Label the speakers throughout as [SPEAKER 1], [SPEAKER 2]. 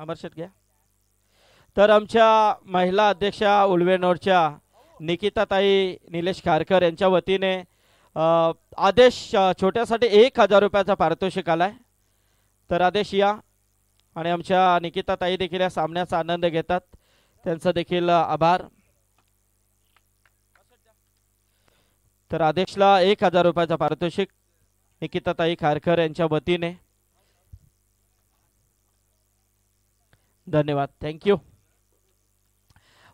[SPEAKER 1] अमरशेट घ्या. तर आमच्या महिला अध्यक्षा उलवेनोरच्या निकिताताई निलेश खारकर यांच्या वतीने आदेश छोट्यासाठी 1000 रुपयाचा पारितोषिक आलाय. तर आदेश या आणि आमच्या निकिताताई देखील या सामन्याचा आनंद घेतात, त्यांचा देखील आभार. तर आदेशला 1000 रुपयाचा पारितोषिक निकिताताई खारकर यांच्या वतीने. धन्यवाद, थँक्यू.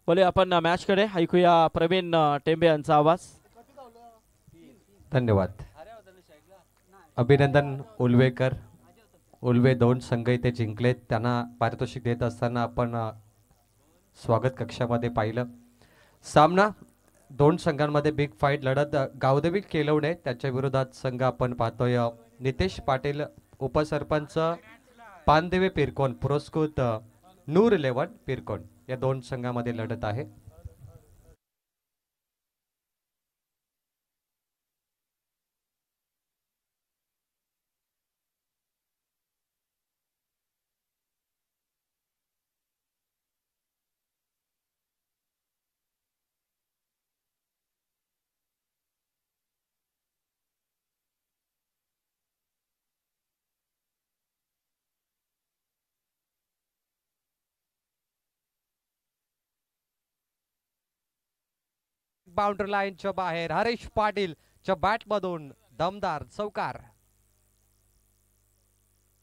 [SPEAKER 1] बोले आपण मॅच कडे ऐकूया प्रवीण टेंबे यांचा आवाज.
[SPEAKER 2] धन्यवाद. अभिनंदन उलवेकर. उलवे 2 संघ इथे जिंकलेत, त्यांना पारितोषिक देत असताना आपण स्वागत कक्षामध्ये पाहिलं. सामना 2 संघांमध्ये बिग फाईट लढत. गावदेवी केलवणे त्याच्या विरोधात संघ आपण पाहतोय नितेश पाटील उपसरपंच पानदेवे पिरकोन पुरस्कृत नूर 11 पिरकोन या 2 संघांमध्ये लढत आहे. बाउंड्री लाईनच्या बाहेर हरीश पाटीलच्या बॅट मधून दमदार चौकार.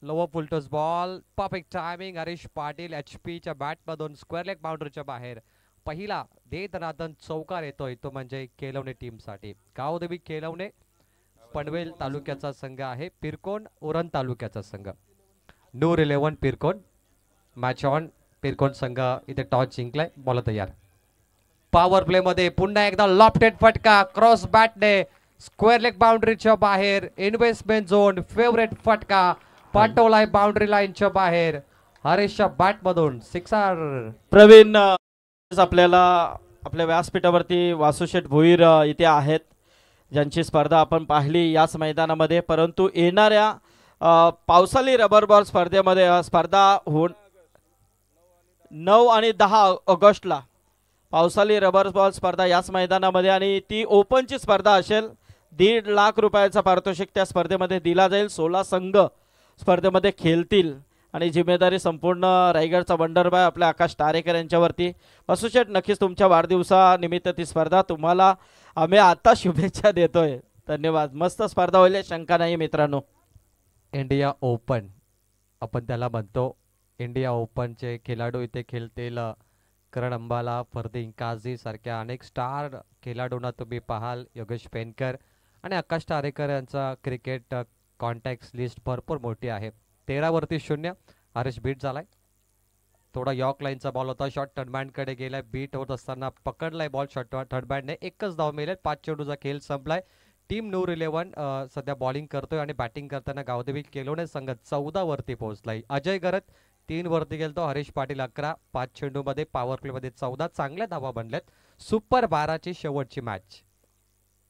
[SPEAKER 2] Lower full toss ball, perfect timing. Harish Patil एचपीच्या बॅट मधून स्क्वेअर लेग बाउंड्रीच्या बाहेर पहिला दे-दनादन चौकार येतोय, तो म्हणजे केलवणे टीम साठी. गावदेवी केलवणे पनवेल तालुक्याचा संघ आहे, पिरकोन उरण तालुक्याचा संघ. Noor 11 Pirkon match on. पिरकोन संघ इथे टॉस जिंकलाय. बॉल तयार. पॉवर प्ले मध्ये पुन्हा एकदा लॉफ्टेड फटका क्रॉस बॅटने स्क्वेअर लेग बाउंड्रीच्या बाहेर. इन्व्हेस्टमेंट झोन फेवरेट फटका पाटोलाय बाउंड्री लाईनच्या बाहेर. हरीशच्या बॅट मधून सिक्सर.
[SPEAKER 1] प्रवीण आपल्याला आपल्या व्यासपीठावरती वासुशेठ भोईर इथे आहेत, ज्यांची स्पर्धा आपण पाहिली याच मैदानामध्ये. परंतु येणाऱ्या पावसाळी रबर बॉल स्पर्धेमध्ये स्पर्धा होऊन 9 आणि 10 ऑगस्टला पावसाळी रबर बॉल स्पर्धा याच मैदानामध्ये, आणि ती ओपनची स्पर्धा असेल. 1.5 लाख रुपयाचा पारितोषिक त्या स्पर्धेमध्ये दिला जाईल. 16 संघ स्पर्धेमध्ये खेळतील आणि जिम्मेदारी संपूर्ण रायगडचा वंडरबाय आपल्या आकाश तारेकर यांच्यावरती. वासुशेठ, नक्कीच तुमच्या वाढदिवसानिमित्त ती स्पर्धा तुम्हाला आम्ही आता शुभेच्छा देतोय. धन्यवाद. मस्त स्पर्धा होईल, शंका नाही मित्रांनो.
[SPEAKER 2] इंडिया ओपन आपण त्याला म्हणतो. इंडिया ओपनचे खेळाडू इथे खेळतील. करण अंबाला, फरदीन काझी सारख्या अनेक स्टार खेळाडूंना तुम्ही पाहाल. योगेश पेनकर आणि आकाश तारेकर यांचा क्रिकेट कॉन्टॅक्ट लिस्ट भरपूर मोठी आहे. 13 वरती 0. हरीश बीट झालाय. थोडा यॉर्क लाईनचा बॉल होता, शॉट थर्डमॅन कडे गेलाय. बीट होत असताना पकडलाय बॉल शॉट थर्डमॅनने. एकच धाव मिळेल. 5 चेंडूचा खेळ संपलाय. टीम नूर 11 सध्या बॉलिंग करतोय आणि बॅटिंग करताना गावदेवी केलवणे संघ 14 वरती पोहोचलाय. अजय गरत 3 वरती गेलतो. हरीश पाटील 11. 5 चेंडूमध्ये पॉवर प्ले मध्ये 14 चांगल्या धावा बनल्यात. सुपर 12ची शेवटची मॅच.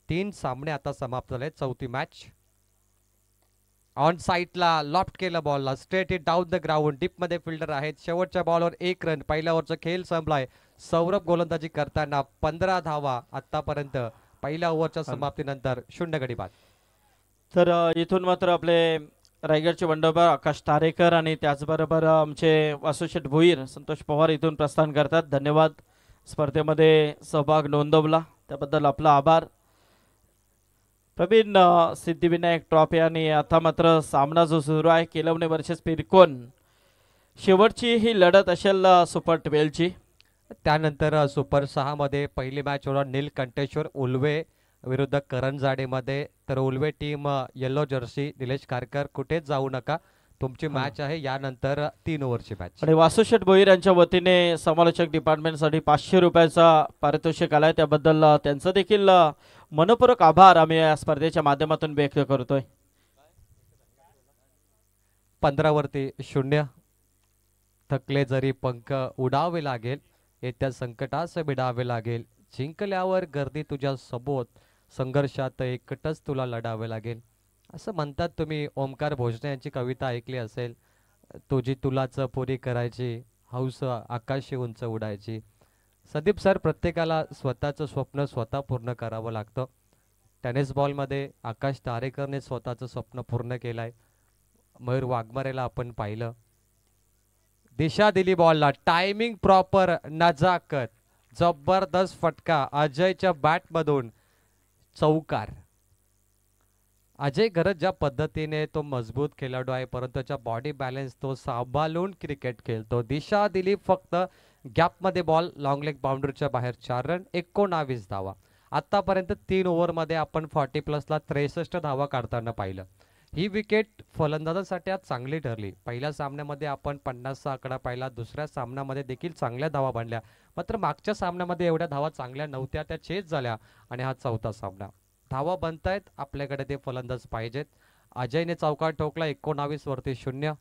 [SPEAKER 2] 3 सामने आता समाप्त झाले. 4थी मॅच. ऑन साईडला लॉफ्ट केलं बॉलला, straight hit down the ground. Deep मध्ये फिल्डर आहेत. शेवटच्या बॉलवर 1 रन. पहिल्या ओव्हरचा खेळ संपलाय. सौरभ गोलंदाजी करताना 15 धावा आतापर्यंत पहिल्या ओव्हरच्या समाप्तीनंतर 0 गडी बाद.
[SPEAKER 1] तर इथून मात्र आपले रायगडचे वंडरबाय आकाश तारेकर आणि त्याचबरोबर आमचे वासुशेठ भोईर, संतोष पवार इथून प्रस्थान करतात. धन्यवाद. स्पर्धेमध्ये सहभाग नोंदवला त्याबद्दल आपला आभार. प्रवीण, सिद्धिविनायक ट्रॉफी आणि आता मात्र सामना जो सुरू आहे केलवणे वर्सेस पिरकोन, शेवटची ही लढत असेल सुपर 12ची.
[SPEAKER 2] त्यानंतर सुपर 6 मध्ये पहिली मॅच होणार नीलकंठेश्वर उल्वे विरुद्ध करंजाडे मध्ये. तर Ulwe team yellow Jersey. Nilesh Kharkar कुठेच जाऊ नका, तुमची मॅच आहे. यानंतर 3 ओव्हरची मॅच.
[SPEAKER 1] आणि वासुशेठ भोईर यांच्या वतीने समालोचक डिपार्टमेंटसाठी 500 रुपयाचा पारितोषिक आलाय, त्याबद्दल त्यांचं देखील मनपूर्वक आभार आम्ही या स्पर्धेच्या माध्यमातून व्यक्त करतोय.
[SPEAKER 2] 15 वरती 0. थकले जरी पंख उडावे लागेल, येत्या संकटास भिडावे लागेल. जिंकल्यावर गर्दी तुझ्या सोबत, संघर्षात एकटच तुला लढावे लागेल. असं म्हणतात. तुम्ही ओमकार भोजने यांची कविता ऐकली असेल. तुझी तुलाच पुरी करायची, हौस आकाशी उंच उडायची. संदीप सर, प्रत्येकाला स्वतःचं स्वप्न स्वतः पूर्ण करावं लागतं. टेनिस बॉलमध्ये आकाश तारेकरने स्वतःचं स्वप्न पूर्ण केलंय. मयूर वाघमारेला आपण पाहिलं. दिशा दिली बॉलला, टायमिंग प्रॉपर, नजाकत, जबरदस्त फटका अजयच्या बॅटमधून, चौकार. अजय गरज ज्या पद्धतीने तो मजबूत खेळाडू आहे, परंतु त्याच्या बॉडी बॅलन्स तो सांभाळून क्रिकेट खेळतो. दिशा दिली फक्त गॅपमध्ये बॉल, लॉंग लेग बाउंड्रीच्या बाहेर 4 रन, 19 धावा. आतापर्यंत 3 ओव्हरमध्ये आपण 40+ 63 धावा काढताना पाहिलं. ही विकेट फलंदाजांसाठी आज चांगली ठरली. पहिल्या सामन्यामध्ये आपण 50चा आकडा पाहिला, दुसऱ्या सामन्यामध्ये देखील चांगल्या धावा बांधल्या, मात्र मागच्या सामन्यामध्ये एवढ्या धावा चांगल्या नव्हत्या, त्या चेस झाल्या. आणि हा चौथा सामना, धावा बनतायत, आपल्याकडे ते फलंदाज पाहिजेत. अजयने चौकार ठोकला, 19 वरती 0.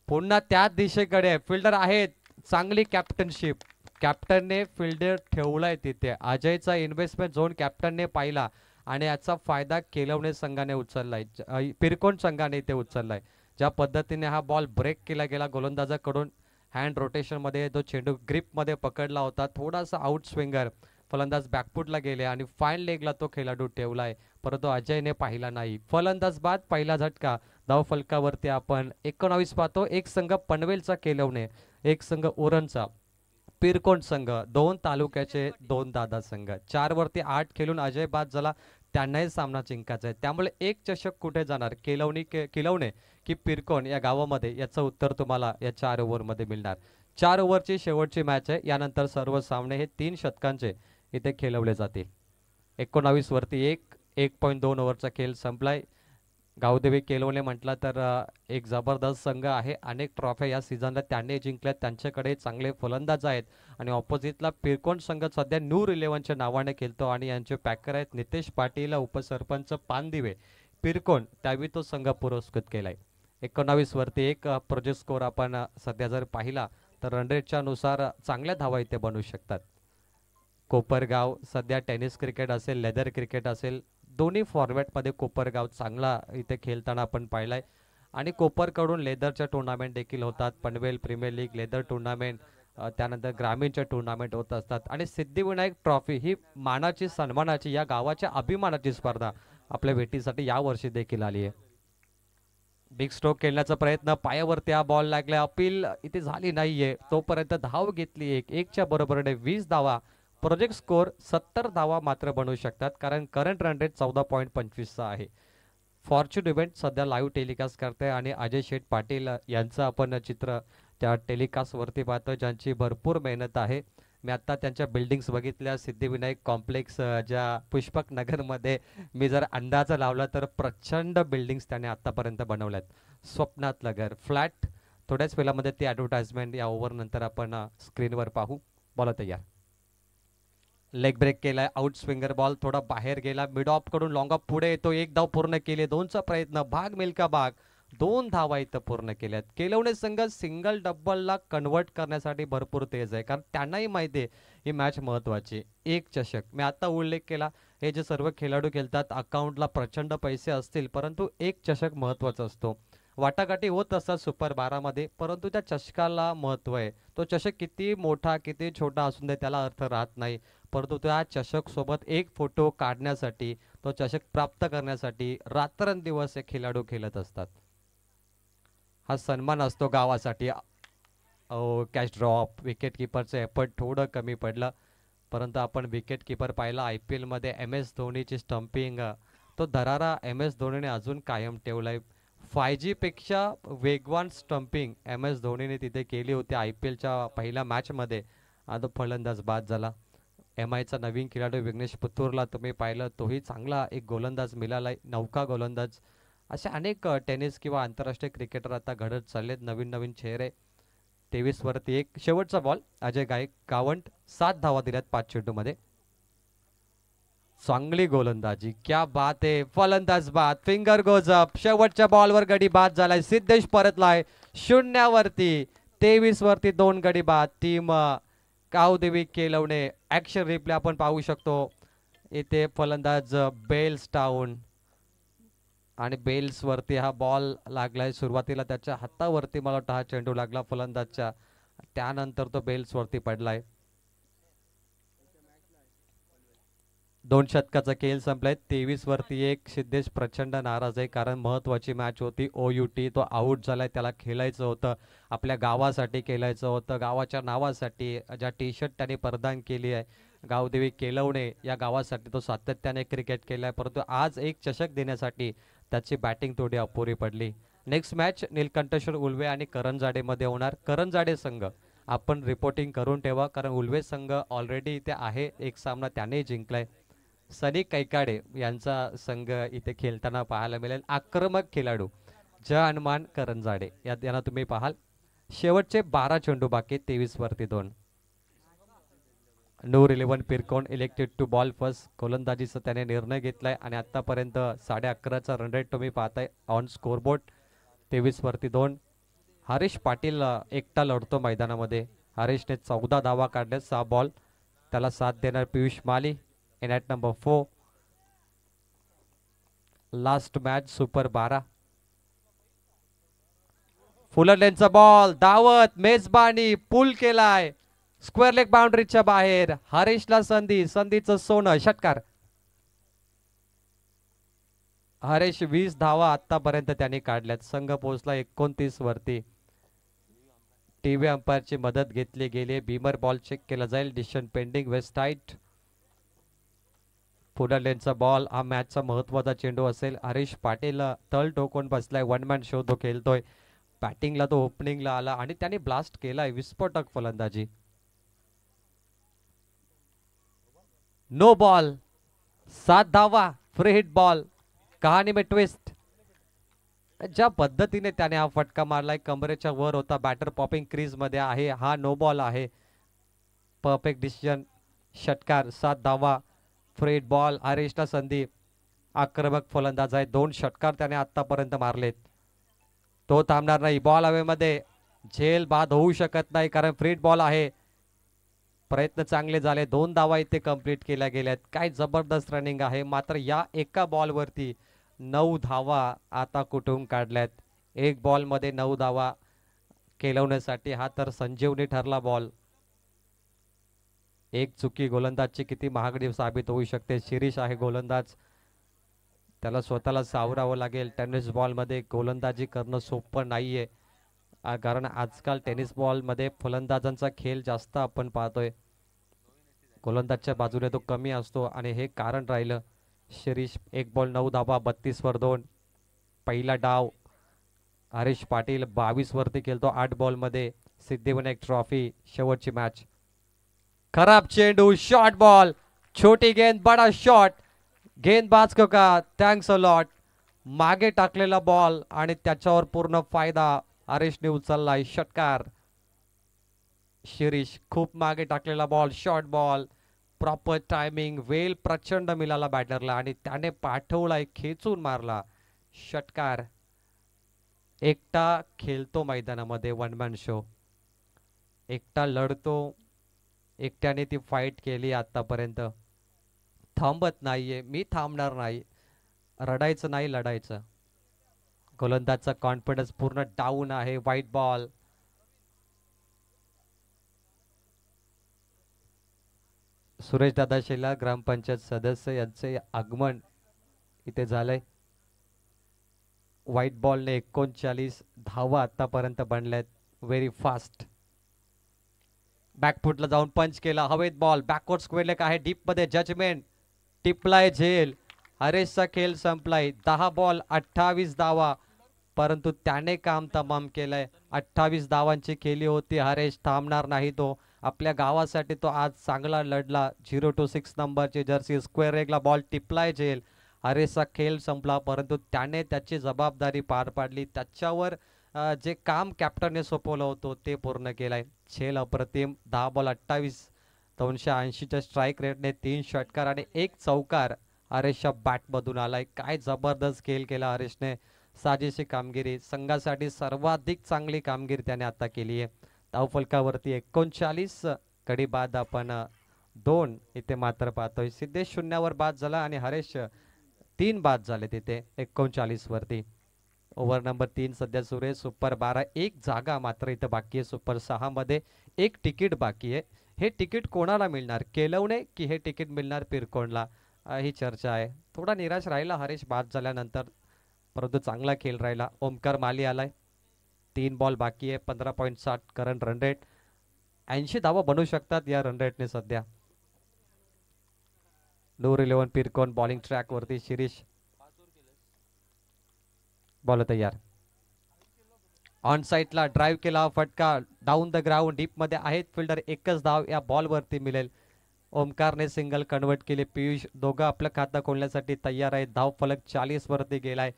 [SPEAKER 2] पुन्हा त्याच दिशेकडे फिल्डर आहेत, चांगली कॅप्टनशिप, कॅप्टनने फिल्डर ठेवलाय तिथे. अजयचा इन्व्हेस्टमेंट झोन कॅप्टनने पाहिला आणि याचा फायदा केलवणे संघाने उचललाय, पिरकोण संघाने इथे उचललाय. ज्या पद्धतीने हा बॉल ब्रेक केला गेला गोलंदाजाकडून, हँड रोटेशनमध्ये तो चेंडू ग्रिपमध्ये पकडला होता, थोडासा आउट स्विंगर, फलंदाज बॅकफुटला गेले आणि फाईन लेगला तो खेळाडू ठेवलाय, परंतु अजयने पाहिला नाही. फलंदाज बाद, पहिला झटका. धावफलकावरती आपण 19 पाहतो. एक संघ पनवेलचा केलवणे, एक संघ उरणचा, पिरकोण संघ, 2 तालुक्याचे 2 दादा संघ. 4 वरती 8 खेळून अजय बाद झाला, त्यांनाही सामना जिंकायचा आहे. त्यामुळे एक चषक कुठे जाणार, किलवणे की पिरकोण या गावामध्ये, याचं उत्तर तुम्हाला या 4 ओव्हरमध्ये मिळणार. 4 ओव्हरची शेवटची मॅच आहे. यानंतर सर्व सामने हे 3 शतकांचे इथे खेळवले जातील. 19 वरती 1.2 ओव्हरचा खेळ संपलाय. गावदेवी केलवणे म्हटलं तर एक जबरदस्त संघ आहे. अनेक ट्रॉफ्या या सीझनला त्यांनी जिंकल्यात, त्यांच्याकडे चांगले फलंदाज आहेत. आणि ऑपोजिटला पिरकोण संघ सध्या न्यूर 11च्या नावाने खेळतो आणि यांचे पॅकर आहेत नितेश पाटील, उपसरपंच पानदिवे, पिरकोण. त्यावेळी तो संघ पुरस्कृत केलाय. 19 वरती 1 प्रोजेक्ट स्कोर आपण सध्या जर पाहिला तर रनरेटच्या नुसार चांगल्या धावा इथे बनवू शकतात. कोपरगाव सध्या टेनिस क्रिकेट असेल, लेदर क्रिकेट असेल, दोन्ही फॉर्मॅटमध्ये कोपरगाव चांगला इथे खेळताना आपण पाहिलाय. आणि कोपरकडून लेदरच्या टुर्नामेंट देखील होतात, Panvel premier league, leather tournament, त्यानंतर ग्रामीणच्या टुर्नामेंट होत असतात. आणि सिद्धिविनायक ट्रॉफी ही मानाची, सन्मानाची, या गावाच्या अभिमानाची स्पर्धा आपल्या भेटीसाठी यावर्षी देखील आली आहे. बिग स्ट्रोक खेळण्याचा प्रयत्न, पायावरती हा बॉल लागला, अपील इथे झाली नाहीये, तोपर्यंत धाव घेतली 1च्या बरोबरीने 20 धावा. प्रोजेक्ट स्कोर 70 धावा मात्र बनवू शकतात, कारण करंट रन रेट 14.25 आहे. फॉर्च्यून इव्हेंट सध्या लाईव्ह टेलिकास्ट करते आणि अजय शेठ पाटील यांचं आपण चित्र त्या टेलिकास्टवरती पाहतो, ज्यांची भरपूर मेहनत आहे. मी आत्ता त्यांच्या बिल्डिंग्स बघितल्या, सिद्धिविनायक कॉम्प्लेक्स ज्या पुष्पक नगरमध्ये, मी जर अंदाजा लावला तर प्रचंड बिल्डिंग्स त्याने आत्तापर्यंत बनवल्यात. स्वप्नातलं घर, फ्लॅट. थोड्याच वेळामध्ये ती ॲडव्हर्टाइजमेंट या ओव्हर नंतर आपण स्क्रीनवर पाहू. बॉल तयार, लेग ब्रेक केलाय, आउट स्विंगर बॉल थोडा बाहेर गेला, मिड ऑफ कडून लॉंग ऑफ पुढे येतो, 1 धाव पूर्ण केली, 2चा प्रयत्न, भाग मिल्का भाग, 2 धावा इथं पूर्ण केल्यात. केलवणे संघ सिंगल डबलला कन्वर्ट करण्यासाठी भरपूर तेज आहे, कारण त्यांनाही माहिती आहे ही मॅच महत्वाची. 1 चषक, मी आता उल्लेख केला, हे जे सर्व खेळाडू खेळतात अकाउंटला प्रचंड पैसे असतील, परंतु 1 चषक महत्वाचा असतो. वाटाघाटी होत असतात सुपर 12 मध्ये, परंतु त्या चषकाला महत्व आहे. तो चषक किती मोठा किती छोटा असून दे, त्याला अर्थ राहत नाही, परंतु त्या चषक सोबत एक फोटो काढण्यासाठी, तो चषक प्राप्त करण्यासाठी रात्रंदिवस हे खेळाडू खेळत असतात. हा सन्मान असतो गावासाठी. कॅच ड्रॉप, विकेट किपरचं एफर्ट थोडं कमी पडलं, परंतु आपण विकेट किपर पाहिला IPL मध्ये, MS धोनीची स्टंपिंग, तो दरारा MS धोनीने अजून कायम ठेवलाय. 5G पेक्षा वेगवान स्टंपिंग MS धोनीने तिथे केली होती IPLच्या पहिल्या मॅचमध्ये. आता फलंदाज बाद झाला. MIचा नवीन खेळाडू विघ्नेश पुत्तूरला तुम्ही पाहिलं, तोही चांगला एक गोलंदाज मिळालाय, नौका गोलंदाज. असे अनेक टेनिस किंवा आंतरराष्ट्रीय क्रिकेटर आता घडत चाललेत, नवीन नवीन चेहरे. 23 वरती 1 शेवटचा बॉल, अजय गावंट 7 धावा दिल्यात 5 चेंडूमध्ये. चांगली गोलंदाजी, क्या बात आहे, फलंदाज बाद, फिंगर गोज अप, शेवटच्या बॉलवर गडी बाद झालाय, सिद्धेश परतलाय 0 वरती. 23 वरती 2 गडी बाद. टीम गावदेवी केलवणे, ऍक्शन रिप्ले आपण पाहू शकतो. इथे फलंदाज बेल्स टाऊन, आणि बेल्स वरती हा बॉल लागलाय. सुरुवातीला त्याच्या हातावरती मला वाटतं हा चेंडू लागला फलंदाजच्या, त्यानंतर तो बेल्स वरती पडलाय. 2 षटकाचा खेळ संपलाय. 23 वरती 1. सिद्धेश प्रचंड नाराज आहे कारण महत्वाची मॅच होती. OUT तो आऊट झालाय, त्याला खेळायचं होतं, आपल्या गावासाठी खेळायचं होतं, गावाच्या नावासाठी. ज्या टी शर्ट त्याने परिधान केली आहे, गावदेवी केलवणे या गावासाठी तो सातत्याने क्रिकेट केलाय, परंतु आज एक चषक देण्यासाठी त्याची बॅटिंग थोडी अपुरी पडली. नेक्स्ट मॅच नीलकंठेश्वर उल्वे आणि करंजाडे मध्ये होणार. करंजाडे संघ आपण रिपोर्टिंग करून ठेवा कारण उल्वे संघ ऑलरेडी इथे आहे, एक सामना त्याने जिंकलाय. सनी कैकाडे यांचा संघ इथे खेळताना पाहायला मिळेल. आक्रमक खेळाडू हनुमान करंजाडे यांना तुम्ही पाहाल. शेवटचे 12 चेंडू बाकी, 23 वरती 2. Noor 11 Pirkon elected to ball first. गोलंदाजीचा त्याने निर्णय घेतलाय आणि आतापर्यंत 11.5चा रन रेट तुम्ही पाहताय ऑन स्कोरबोर्ड. 23 वरती 2. हरीश पाटील एकटा लढतो मैदानामध्ये. हरीशने 14 धावा काढल्या, 6 बॉल. त्याला साथ देणार Piyush Mali in at number 4. Last match super 12. फुलरलेनचा बॉल धावत मेजबानी पूल केलाय स्क्वेअर लेग बाउंड्रीच्या बाहेर. हरीशला संधीचं सोनं. षटकार. हरीश 20 धावा आतापर्यंत त्यांनी काढल्यात. संघ पोहोचला 29 वरती. टीव्ही अंपायरची मदत घेतली गेली. बीमर बॉल चेक केला जाईल. Decision pending. Waist height. फुलरलेनचा बॉल हा मॅचचा महत्वाचा चेंडू असेल. हरीश पाटील तळ ठोकून बसलाय. 1 मॅन शो तो खेळतोय. बॅटिंगला तो ओपनिंगला आला आणि त्याने ब्लास्ट केलाय. विस्फोटक फलंदाजी. No ball. 7 धावा. Free hit ball. कहाणी में ट्विस्ट. ज्या पद्धतीने त्याने हा फटका मारलाय, कमरेच्या वर होता. बॅटर पॉपिंग क्रीज मध्ये आहे. हा नो बॉल आहे. Perfect decision. षटकार. 7 धावा. Free hit ball. हरीशला संधी. आक्रमक फलंदाज आहे. 2 षटकार त्याने आतापर्यंत मारलेत. तो थांबणार नाही. बॉल हवेमध्ये. झेल बाद होऊ शकत नाही कारण फ्री हिट बॉल आहे. प्रयत्न चांगले झाले. 2 धावा इथे कंप्लीट केल्या गेल्यात. काय जबरदस्त रनिंग आहे. मात्र या एका बॉलवरती 9 धावा आता कुठून काढल्यात. 1 बॉल मध्ये 9 धावा केलवण्यासाठी हा तर संजीवनी ठरला बॉल. एक चुकी गोलंदाजची किती महागडी साबित होऊ शकते. शिरीष आहे गोलंदाज, त्याला स्वतःला सावरावं लागेल. टेनिस बॉल मध्ये गोलंदाजी करणं सोपं नाहीये कारण आजकाल टेनिस बॉल मध्ये फलंदाजांचा खेळ जास्त आपण पाहतोय. गोलंदाजच्या बाजूने तो कमी असतो आणि हे कारण राहिलं. शिरीष 1 बॉल 9 धावा. 32 वर 2. पहिला डाव. हरीश पाटील 22 वरती खेळतो 8 बॉल मध्ये. सिद्धिविनायक ट्रॉफी शेवटची मॅच. खराब चेंडू. Short ball. छोटी गेंद बडा शॉट. गेंदबाज का थँक्स अ लॉट. मागे टाकलेला बॉल आणि त्याच्यावर पूर्ण फायदा हरीशने उचललाय. षटकार. शिरीष खूप मागे टाकलेला ball. Short ball. Proper timing. वेल प्रचंड मिळाला बॅटरला आणि त्याने पाठवलाय, खेचून मारला. षटकार. एकटा खेळतो मैदानामध्ये. 1 मॅन शो. एकटा लढतो. एकट्याने ती फाईट केली आतापर्यंत. थांबत नाहीये. मी थांबणार नाही. रडायचं नाही, लढायचं. गोलंदाजचा कॉन्फिडन्स पूर्ण डाऊन आहे. White ball. सुरेश दादा शेला ग्रामपंचायत सदस्य यांचे आगमन इथे झालंय. व्हाईट बॉलने 39 धावा आतापर्यंत बनल्यात. Very fast. बॅकफुटला जाऊन पंच केला. हवेत बॉल. बॅकवर्ड स्क्वेअर लेग आहे. डीप मध्ये जजमेंट. टिपलाय झेल. हरेशचा खेळ संपलाय. 10 बॉल 28 धावा, परंतु त्याने काम तमाम केलंय. 28 धावांची केली होती. हरेश थांबणार नाही. तो आपल्या गावासाठी तो आज चांगला लढला. 0-6 नंबरची जर्सी. स्क्वेअर लेगला बॉल टिपलाय झेल. हरेशचा खेळ संपला, परंतु त्याने त्याची जबाबदारी पार पाडली. त्याच्यावर जे काम कॅप्टनने सोपवलं होतं ते पूर्ण केलंय. झेल अप्रतिम. 10 बॉल 28. 280च्या स्ट्राईक रेटने 3 षटकार आणि 1 चौकार हरेशच्या बॅटमधून आलाय. काय जबरदस्त खेळ केला हरेशने. साजेशी कामगिरी. संघासाठी सर्वाधिक चांगली कामगिरी त्याने आता केली आहे. धावफलकावरती 39. कडी बाद आपण 2 इथे मात्र पाहतोय. सिद्धेश 0 वर बाद झाला आणि हरेश 3 बाद झाले तिथे 39 वरती. ओव्हर नंबर 3 सध्या सुरू आहे. सुपर 12 एक जागा मात्र इथं बाकी आहे. सुपर 6 मध्ये एक तिकीट बाकी आहे. हे तिकीट कोणाला मिळणार, केलवणे की हे तिकीट मिळणार पिरकोणला, ही चर्चा आहे. थोडा निराश राहिला हरीश बाद झाल्यानंतर, परंतु चांगला खेळ राहिला. ओमकार माली आलाय. 3 बॉल बाकी आहे. 15.7 करंट रन रेट. 80 धावा बनवू शकतात या रन रेटने सध्या. नूर 11 पिरकोन बॉलिंग ट्रॅक वरती. शिरीष बॉल तयार. ऑन साईडला ड्राईव्ह केला फटका डाऊन द ग्राउंड डीप मध्ये आहेत फिल्डर. एकच धाव या बॉल वरती मिळेल. ओमकारने सिंगल कन्वर्ट केले. पियुष दोघं आपलं खातं खोलण्यासाठी तयार आहेत. धाव फलक 40 वरती गेलाय.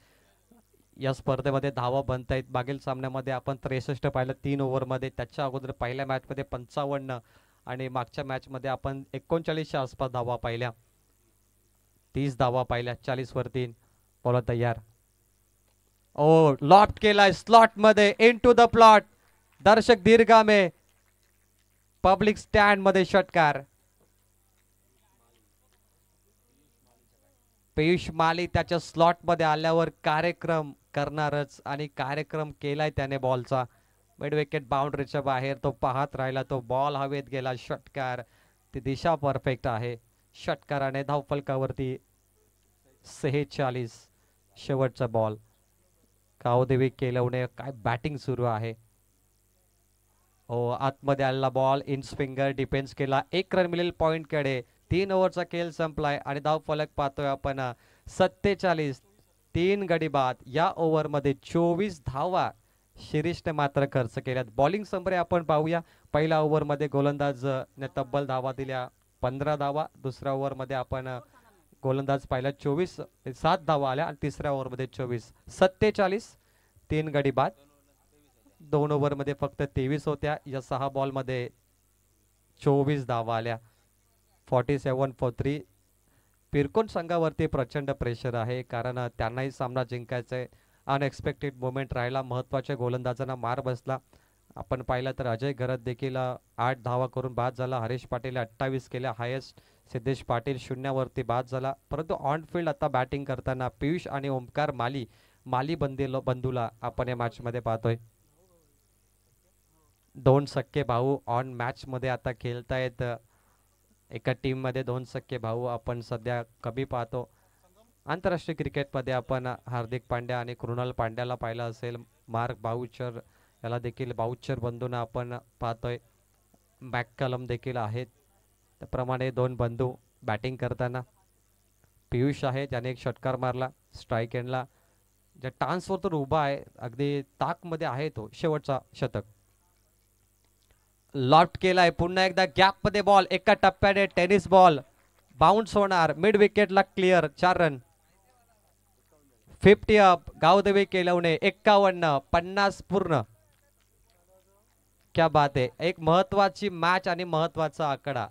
[SPEAKER 2] या स्पर्धेमध्ये धावा बनत आहेत. मागील सामन्यामध्ये आपण 63 पाहिलं 3 ओव्हरमध्ये. त्याच्या अगोदर पहिल्या मॅचमध्ये 55 आणि मागच्या मॅचमध्ये आपण 39च्या आसपास धावा पाहिल्या. 30 धावा पाहिल्या 40 वरती. बॉल तयार. ओ लॉफ्ट केलाय स्लॉट मध्ये इन टू द प्लॉट. दर्शक दीर्घामे पब्लिक स्टँड मध्ये षटकार. पियुष माली त्याच्या स्लॉट मध्ये आल्यावर कार्यक्रम करणारच आणि कार्यक्रम केलाय त्याने बॉलचा. मिड विकेट बाउंड्रीच्या बाहेर तो पाहत राहिला. तो बॉल हवेत गेला. षटकार. ती दिशा परफेक्ट आहे. षटकाराने धावफलकावरती 46. शेवटचा बॉल. कावदेवी केलवणे काय बॅटिंग सुरू आहे. ओ आतमध्ये आलेला बॉल इन स्विंगर डिफेन्स केला. 1 रन मिळेल पॉइंट कडे. 3 ओव्हरचा खेळ संपलाय आणि धाव फलक पाहतोय आपण 47. 3 गडी बाद. या ओव्हर मध्ये 24 धावा शिरीषने मात्र खर्च केल्यात. बॉलिंग समरे आपण पाहूया. पहिल्या ओव्हर मध्ये गोलंदाज ने तब्बल धावा दिल्या 15 धावा. दुसऱ्या ओव्हर मध्ये आपण गोलंदाज पाहिला 7 धावा आल्या आणि तिसऱ्या ओव्हर मध्ये 24. 47. 3 गडी बाद. 2 ओव्हर मध्ये फक्त 23 होत्या. या 6 बॉल मध्ये 24 धावा आल्या. 47 फॉर 3. पिरकोन संघावरती प्रचंड प्रेशर आहे कारण त्यांनाही सामना जिंकायचा आहे. अनएक्सपेक्टेड मोमेंट राहिला. महत्वाच्या गोलंदाजांना मार बसला. आपण पाहिलं तर अजय घरत देखील 8 धावा करून बाद झाला. हरीश पाटील 28 केल्या हायेस्ट. सिद्धेश पाटील 0 वरती बाद झाला. परंतु ऑन फील्ड आता बॅटिंग करताना पियुष आणि ओमकार माली बंधूला आपण या मॅच मध्ये पाहतोय. 2 सख्खे भाऊ ऑन मॅच मध्ये आता खेळतायत. एका टीम मध्ये 2 सख्खे भाऊ आपण सध्या कमी पाहतो. आंतरराष्ट्रीय क्रिकेटमध्ये आपण हार्दिक पांड्या आणि कृणाल पांड्याला पाहिलं असेल. मार्क बाउचर याला देखील बाउचर बंधूंना आपण पाहतोय. मॅककलम देखील आहेत. त्याप्रमाणे 2 बंधू बॅटिंग करताना. पियुष आहे ज्याने एक षटकार मारला स्ट्राईक एंडला. ज्या टान्सवर तर उभा आहे अगदी ताक मध्ये आहे तो. शेवटचा शतक. लॉफ्ट केलाय पुन्हा एकदा गॅप मध्ये बॉल. एका टप्प्याने टेनिस बॉल बाउन्स होणार. मिड विकेटला clear. 4 run. 50 up. Gavdevi Kelavane 51. 50 पूर्ण. क्या बात आहे. एक महत्वाची मॅच आणि महत्वाचा आकडा.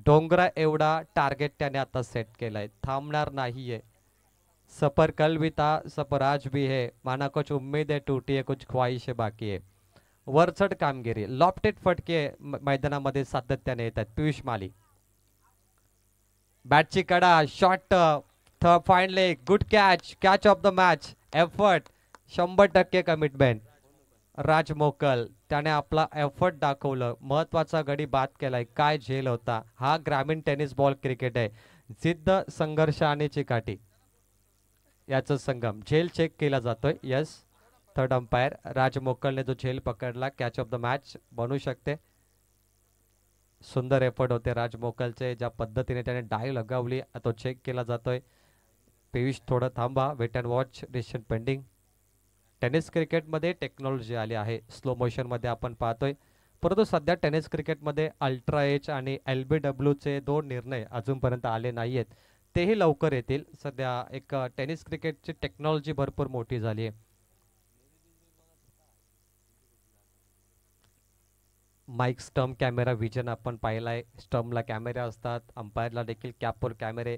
[SPEAKER 2] डोंगरा एवढा टार्गेट त्याने आता सेट केलाय. थांबणार नाहीये. सफर कल भी था सफर आज भी है. माना कुछ उम्मीद है टूटी है कुछ ख्वाहिश बाकी है. वरचढ कामगिरी. लॉफ्टेड फटके मैदानामध्ये सातत्याने येतात. पियुष माली बॅटची कडा. Shot finally good catch of the match. Effort 100% commitment. Raj Mokal त्याने आपला एफर्ट दाखवलं. महत्वाचा गडी बाद केलाय. काय झेल होता. हा ग्रामीण टेनिस बॉल क्रिकेट आहे. जिद्द संघर्ष आणि चिकाटी याचा संगम. झेल चेक केला जातोय. यस. थर्ड अंपायर राज मोकलने जो झेल पकडला कॅच ऑफ द मॅच बनू शकते. सुंदर एफर्ट होते राज मोकलचे. ज्या पद्धतीने त्याने डाय लगावली तो चेक केला जातोय. पियुष थोडं थांबा. Wait and watch. Decision pending. Tennis क्रिकेटमध्ये टेक्नॉलॉजी आली आहे. स्लो मोशन मध्ये आपण पाहतोय. परंतु सध्या टेनिस क्रिकेटमध्ये अल्ट्रा एच आणि LBW चे 2 निर्णय अजूनपर्यंत आले नाहीयेत. तेही लवकर येतील. सध्या एक टेनिस क्रिकेटची टेक्नॉलॉजी भरपूर मोठी झाली आहे. माईक स्टम्प कॅमेरा विजन आपण पाहिलाय. स्टम्पला कॅमेरे असतात. अंपायरला देखील कॅपवर कॅमेरे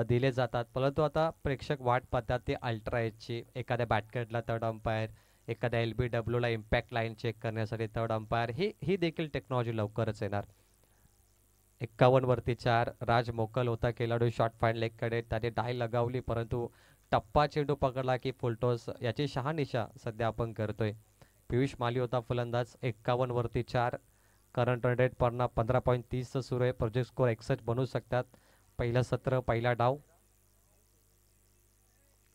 [SPEAKER 2] दिले जातात. परंतु आता प्रेक्षक वाट पाहतात ते अल्ट्रा एचची. एखाद्या बॅटकरला थर्ड अंपायर, एखाद्या LBW ला इम्पॅक्ट लाईन चेक करण्यासाठी थर्ड अंपायर. ही देखील टेक्नॉलॉजी लवकरच येणार. 51 वरती 4. राज मोकल होता खेळाडू शॉर्ट फाईन लेग कडे, त्याने डाय लगावली परंतु टप्पा चेंडू पकडला की फुलटॉस याची शहानिशा सध्या आपण करतोय. पियुष माली होता फलंदाज. 51 वरती 4. करंट रन रेट 15.30 सुरू आहे. प्रोजेक्ट स्कोर 61 बनवू शकतात. पहिलं सत्र पहिला डाव.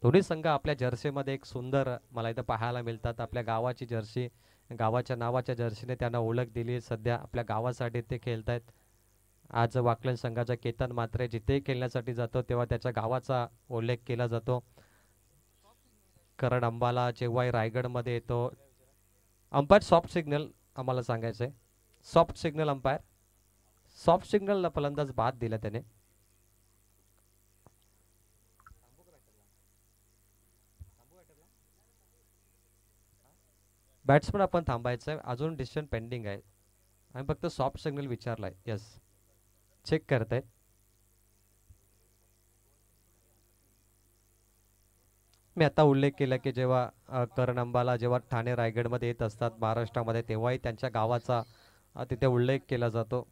[SPEAKER 2] दोन्ही संघ आपल्या जर्सीमध्ये एक सुंदर मला इथं पाहायला मिळतात. आपल्या गावाची जर्सी, गावाच्या नावाच्या जर्सीने त्यांना ओळख दिली. सध्या आपल्या गावासाठी ते खेळत आहेत. आज वाकलन संघाचा केतन मात्रे जिथे खेळण्यासाठी जातो तेव्हा त्याच्या गावाचा उल्लेख केला जातो. करण अंबाला जेव्हाही रायगडमध्ये येतो. अंपायर सॉफ्ट सिग्नल आम्हाला सांगायचंय. Soft signal umpire. Soft signal फलंदाज बाद दिला त्याने. बॅट्समन आपण थांबायचंय. अजून डिसिजन पेंडिंग आहे. आम्ही फक्त सॉफ्ट सिग्नल विचारलाय. यस, चेक करतायत. मी आता उल्लेख केला की जेव्हा करण अंबाला जेव्हा ठाणे रायगडमध्ये येत असतात महाराष्ट्रामध्ये तेव्हाही त्यांच्या गावाचा तिथे उल्लेख केला जातो.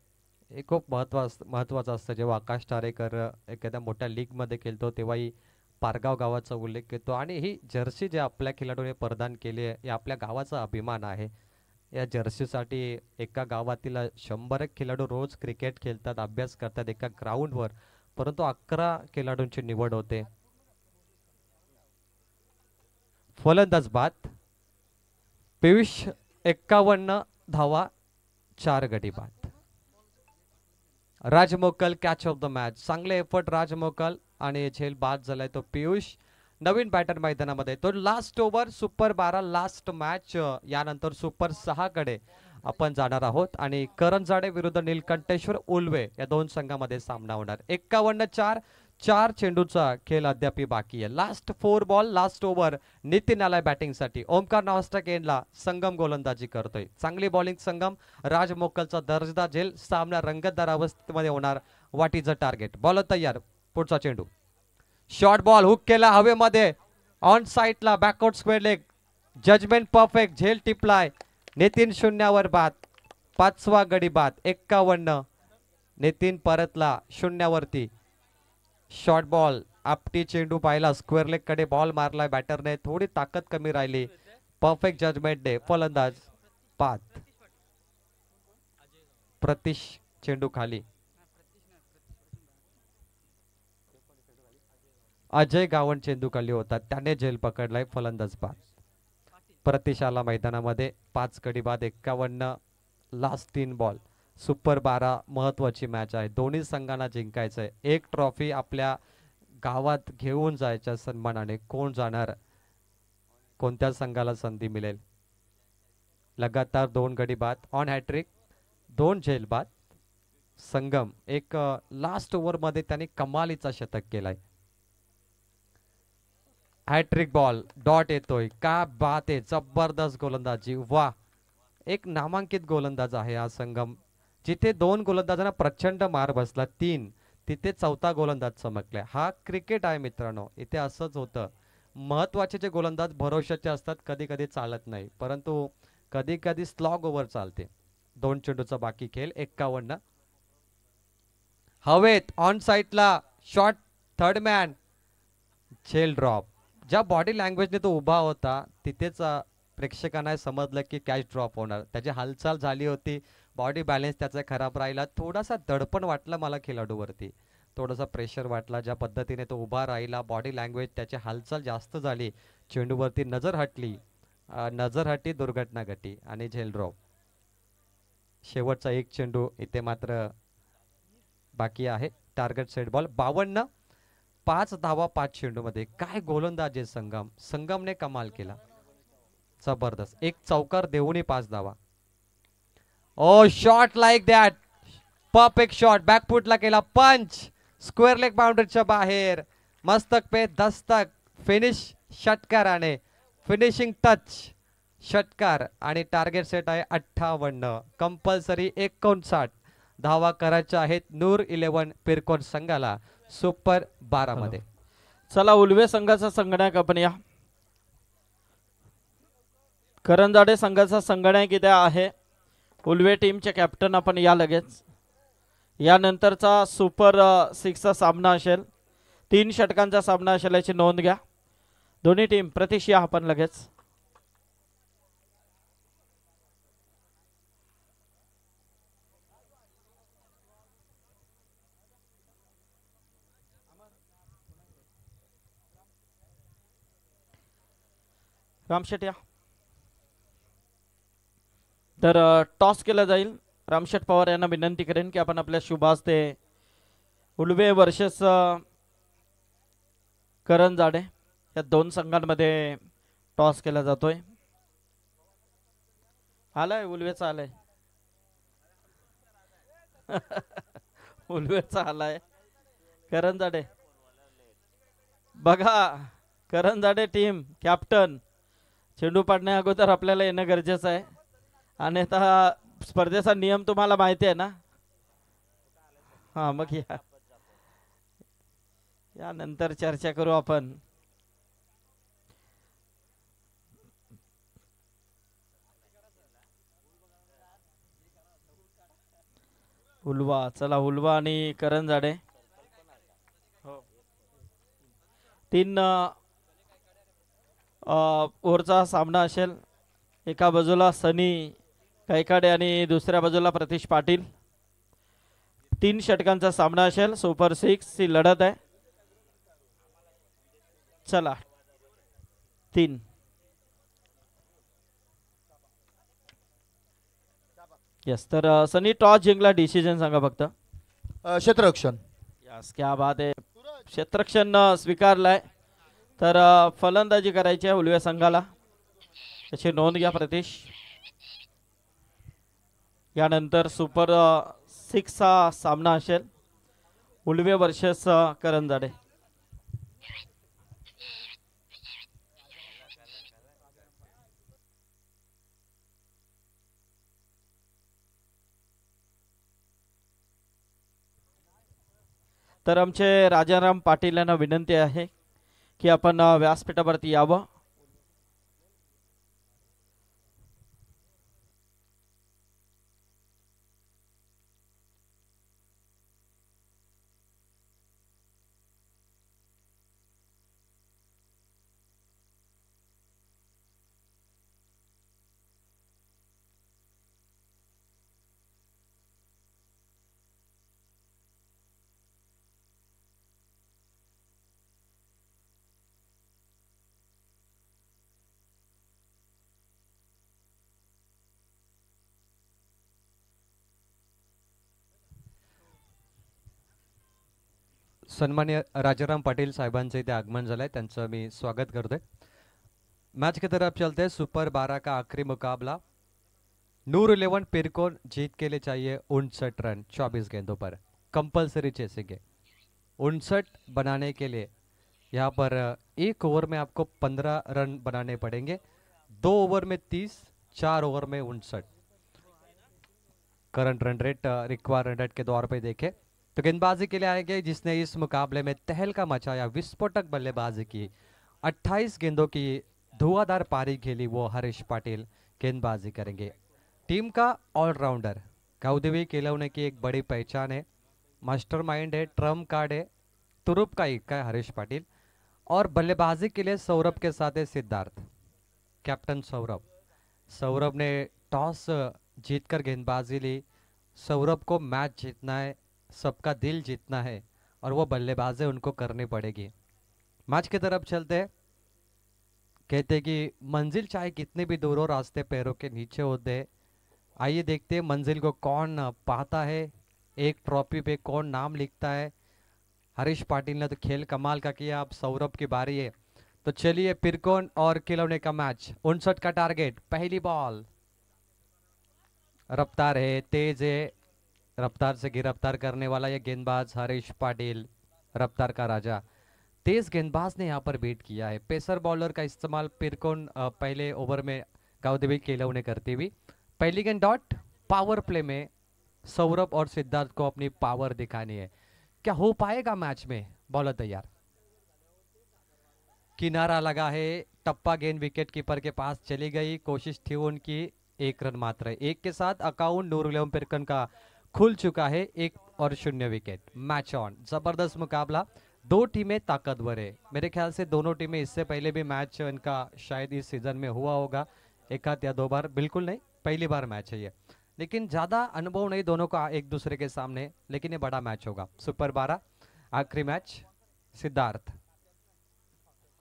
[SPEAKER 2] हे खूप महत्त्वाचं असतं. जेव्हा आकाश टारेकर एखाद्या मोठ्या लीगमध्ये खेळतो तेव्हाही पारगाव गावाचा उल्लेख केतो. आणि ही जर्सी जे आपल्या खेळाडूने प्रदान केली आहे हे आपल्या गावाचा अभिमान आहे. या जर्सीसाठी एका गावातील 100 खेळाडू रोज क्रिकेट खेळतात, अभ्यास करतात एका ग्राउंडवर, परंतु 11 खेळाडूंची निवड होते. फलंदाज बाद. पियुष 51 धावा 4 गडी बाद. राजमोकल कॅच ऑफ द मॅच. चांगले एफर्ट राजमोकल आणि झेल बाद झालाय तो पियुष. नवीन बॅटर मैदानामध्ये तो. Last over super 12 last match. यानंतर सुपर 6 कडे आपण जाणार आहोत आणि करंजाडे विरुद्ध नीलकंठेश्वर उल्वे या दोन संघामध्ये सामना होणार. 51-4. 4 चेंडूचा खेळ अद्याप बाकी आहे. Last 4 ball last over. Nitin आलाय बॅटिंगसाठी. ओमकार नावास्टक एंडला. संगम गोलंदाजी करतोय. चांगली बॉलिंग संगम. राजमोकलचा दर्जेदार झेल. सामना रंगतदार अवस्थेमध्ये होणार. What is a target. Bowler तयार. पुढचा चेंडू. शॉर्ट बॉल हुक केला हवेमध्ये. ऑन साइडला backward square leg. Judgement perfect. झेल टिपलाय. नितीन शून्यावर बाद. 5वा गडी बाद. 51. नितीन परतला शून्यावरती. Short ball. आपटी चेंडू पाहिला. स्क्वेअर लेग कडे बॉल मारलाय बॅटरने. थोडी ताकद कमी राहिली. परफेक्ट जजमेंट डे. फलंदाज बाद. प्रतीश चेंडू खाली. अजय गावंड चेंडू खाली होता, त्याने झेल पकडलाय. फलंदाज बाद. प्रतीशाला मैदानामध्ये 5 गडी बाद. 51 लास्ट 3 बॉल. सुपर 12 महत्वाची मॅच आहे. दोन्ही संघांना जिंकायचंय. एक ट्रॉफी आपल्या गावात घेऊन जायच्या सन्मानाने. कोण जाणार, कोणत्या संघाला संधी मिळेल. लगातार 2 गडी बाद. On hat trick. 2 झेल बाद. संगम एक लास्ट ओव्हर मध्ये त्याने कमालीचा शतक केलाय. Hat trick ball. डॉट येतोय. का बात आहे. जबरदस्त गोलंदाजी. वा, एक नामांकित गोलंदाज आहे हा संगम. जिथे 2 गोलंदाजांना प्रचंड मार बसला 3, तिथे 4था गोलंदाज चमकलाय. हा क्रिकेट आहे मित्रांनो. इथे असंच होतं. महत्वाचे जे गोलंदाज भरोशाचे असतात कधी कधी चालत नाही, परंतु कधी कधी स्लॉग ओव्हर चालते. 2 चेंडूचा बाकी खेळ. 51. हवेत ऑन साइडला शॉट. Third man. झेल ड्रॉप. ज्या बॉडी लँग्वेजने तो उभा होता तिथेच प्रेक्षकांना समजलं की कॅच ड्रॉप होणार. त्याची हालचाल झाली होती. बॉडी बॅलन्स त्याचा खराब राहिला. थोडासा दडपण वाटलं मला खेळाडूवरती. थोडासा प्रेशर वाटला. ज्या पद्धतीने तो उभा राहिला, बॉडी लँग्वेज, त्याची हालचाल जास्त झाली. चेंडूवरती नजर हटली. नजर हटी, दुर्घटना घटी आणि झेल ड्रॉप. शेवटचा 1 चेंडू इथे मात्र बाकी आहे. Target set ball. 52. 5 धावा 5 चेंडू मध्ये. काय गोलंदाज आहे संगम. संगमने कमाल केला. जबरदस्त. 1 चौकार देऊनही 5 धावा. Oh shot like that. Perfect shot. बॅकफुटला केला. पंच. स्क्वेअर लेग बाउंड्रीच्या बाहेर. मस्तक पे दस्तक. फिनिश षटकाराने. फिनिशिंग टच षटकार. आणि टार्गेट सेट आहे 58. कंपल्सरी 59 धावा करायच्या आहेत नूर 11 पिरकोन संघाला सुपर 12 मध्ये.
[SPEAKER 1] चला उल्वे संघाचा संगणक आपण या. करंजाडे संघाचा संगणक इथे आहे. उल्वे टीमचे कॅप्टन आपण या लगेच. यानंतरचा सुपर 6चा सामना असेल, 3 षटकांचा सामना असेल, याची नोंद घ्या. दोन्ही टीम प्रतीश या आपण लगेच. रामशेट या. तर टॉस केला जाईल. रामशेट पवार यांना विनंती करेन की आपण आपल्या शुभास ते उलवे वर्सेस करण जाडे या दोन संघांमध्ये टॉस केला जातोय. आलाय उलवेचा आलाय. उलवेचा आलाय करण जाडे. बघा करण जाडे टीम कॅप्टन, चेंडू पाडण्या अगोदर आपल्याला येणं गरजेचं आहे. आणि आता स्पर्धेचा नियम तुम्हाला माहिती आहे ना. हा मग यानंतर चर्चा करू आपण. उलवा, चला उलवा आणि करण जाडे 3 ओव्हरचा सामना असेल. एका बाजूला सनी कैकाडे आणि दुसऱ्या बाजूला प्रतीश पाटील. 3 षटकांचा सामना असेल. सुपर 6 ची लढत आहे. चला 3 यस. तर सनी टॉस जिंकला, डिसिजन सांगा फक्त.
[SPEAKER 3] क्षेत्ररक्षण.
[SPEAKER 1] यस, क्या बात आहे. क्षेत्ररक्षण स्वीकारलाय. तर फलंदाजी करायची आहे उलव्या संघाला, त्याची नोंद घ्या प्रतीश. यानंतर सुपर 6चा सामना असेल, उलवे वर्सेस करण जाडे. तर आमचे राजाराम पाटील यांना विनंती आहे की आपण व्यासपीठावरती यावं.
[SPEAKER 2] सन्मान्य राजाराम पाटिल साहेबांचे इथे आगमन झालंय, त्यांचं मी स्वागत करतोय. मैच की तरफ चलते हैं. सुपर 12 का आखिरी मुकाबला. नूर 11 पिरकोन जीत के लिए चाहिए 59 रन 24 गेंदों पर. कंपलसरी चेसिंग है. 59 बनाने के लिए यहाँ पर एक ओवर में आपको 15 रन बनाने पड़ेंगे. 2 ओवर में 30, 4 ओवर में 59. Current run rate require run rate के तौर पे देखें तो गेंदबाजी के लिए आएंगे जिसने इस मुकाबले में तहलका मचाया, विस्फोटक बल्लेबाजी की, 28 गेंदों की धुआंधार पारी खेली, वो हरीश पाटिल गेंदबाजी करेंगे. टीम का ऑलराउंडर गावदेवी केलवने की एक बड़ी पहचान है, मास्टरमाइंड है, ट्रम्प कार्ड है, तुरुप का इक्का है हरीश पाटिल. और बल्लेबाजी के लिए सौरभ के साथ है सिद्धार्थ, कैप्टन सौरभ. सौरभ ने टॉस जीतकर गेंदबाजी ली. सौरभ को मैच जीतना है, सबका दिल जीतना है और वो बल्लेबाजी उनको करनी पड़ेगी. मैच की तरफ चलते हैं. कहते कि मंजिल चाहे कितने भी दूर हो, रास्ते पैरों के नीचे होते हैं. आइए देखते हैं मंजिल को कौन पाता है, एक ट्रॉफी पे कौन नाम लिखता है. हरीश पाटिल ने तो खेल कमाल का किया, अब सौरभ की बारी है. तो चलिए पिरकोन और खिलौने का मैच. 59 का टारगेट. पहली बॉल. रफ्तार है, तेज है, रफ्तार से गिरफ्तार करने वाला यह गेंदबाज हरीश पाटिल, रफ्तार का राजा. तेज गेंदबाज ने यहाँ पर बीट किया है. पेसर बॉलर का इस्तेमाल पिरकोन पहले ओवर में गावदेवी केलव ने करती हुई. पहली गेंद डॉट. पावर प्ले में सौरभ और सिद्धार्थ को अपनी पावर दिखानी है. क्या हो पाएगा मैच में? बॉलर तैयार, किनारा लगा है, टप्पा गेंद विकेट कीपर के पास चली गई. कोशिश थी उनकी, 1 रन मात्र है. 1 के साथ अकाउंट नूर 11 पिरकोन का खुल चुका है. एक और 0 विकेट। Match on. जबरदस्त मुकाबला, दो टीमें ताकतवर है। मेरे ख्याल से दोनों टीमें इससे पहले भी मैच इनका शायद इस सीजन में हुआ होगा, एक आध या दो बार, बिल्कुल नहीं, पहली बार मैच है ये। लेकिन ज्यादा अनुभव नहीं दोनों का एक दूसरे के सामने, लेकिन ये बड़ा मैच होगा। सुपर 12 आखिरी मैच। सिद्धार्थ,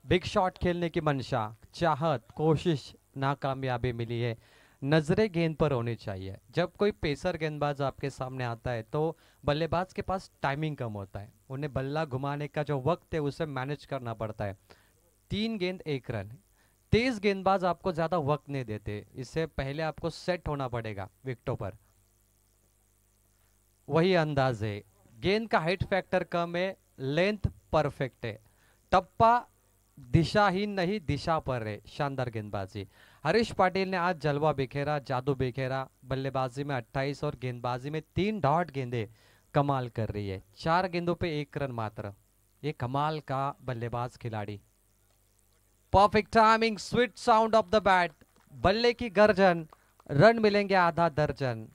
[SPEAKER 2] बिग शॉट खेलने की मंशा, चाहत, कोशिश, नाकामयाबी मिली है। नजरें गेंद पर होनी चाहिए। जब कोई पेसर गेंदबाज आपके सामने आता है तो बल्लेबाज के पास टाइमिंग कम होता है, उन्हें बल्ला घुमाने का जो वक्त है उसे मैनेज करना पड़ता है। 3 गेंद 1 रन। तेज गेंदबाज आपको ज्यादा वक्त नहीं देते, इससे पहले आपको सेट होना पड़ेगा विकेटों पर। वही अंदाज है, गेंद का हाइट फैक्टर कम है, लेंथ परफेक्ट है। टप्पा दिशाहीन नहीं, दिशा पर है। शानदार गेंदबाजी। हरीश पाटिल ने आज जलवा बिखेरा, जादू बिखेरा। बल्लेबाजी में 28 और गेंदबाजी में 3 डॉट गेंदें कमाल कर रही है। 4 गेंदों पे 1 रन मात्र। ये कमाल का बल्लेबाज खिलाड़ी। Perfect timing, sweet sound of the bat, बल्ले की गर्जन, रन मिलेंगे आधा दर्जन।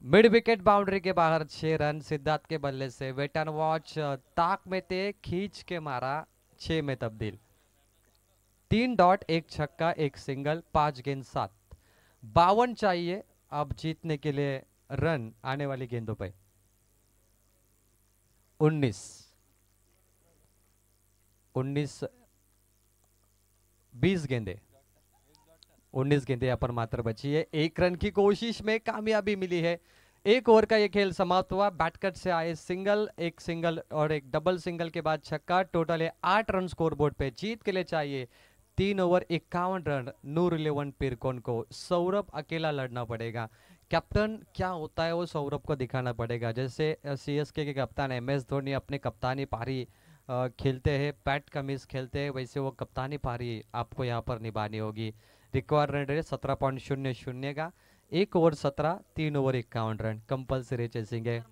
[SPEAKER 2] मिड विकेट बाउंड्री के बाहर 6 रन सिद्धार्थ के बल्ले से। वेट एंड वॉच, ताक में थे, खींच के मारा, 6 में तब्दील। 3 डॉट, 1 छक्का, 1 सिंगल, 5 गेंद 7। 52 चाहिए अब जीतने के लिए रन आने वाली गेंदों पे। 19 20 गेंदे, 19 गेंदे यहाँ पर मात्र बची है। 1 रन की कोशिश में कामयाबी मिली है। 1 ओवर का ये खेल समाप्त हुआ। बैटकट से आए सिंगल, 1 सिंगल और 1 डबल सिंगल के बाद छक्का। टोटल है 8 रन स्कोरबोर्ड पे। जीत के लिए चाहिए 3 ओवर 51 रन। नूर 11 पिरकोन को। सौरभ अकेला लड़ना पड़ेगा। कैप्टन क्या होता है वो सौरभ को दिखाना पड़ेगा। जैसे सीएसके के कप्तान MS धोनी अपने कप्तानी पारी खेलते हैं, पैट कमिंस खेलते हैं, वैसे वो कप्तानी पारी आपको यहाँ पर निभानी होगी। रिक्वायर रन रेट 17.00 का। 1 over 17, 3 over 51 run. Compulsory chasing है।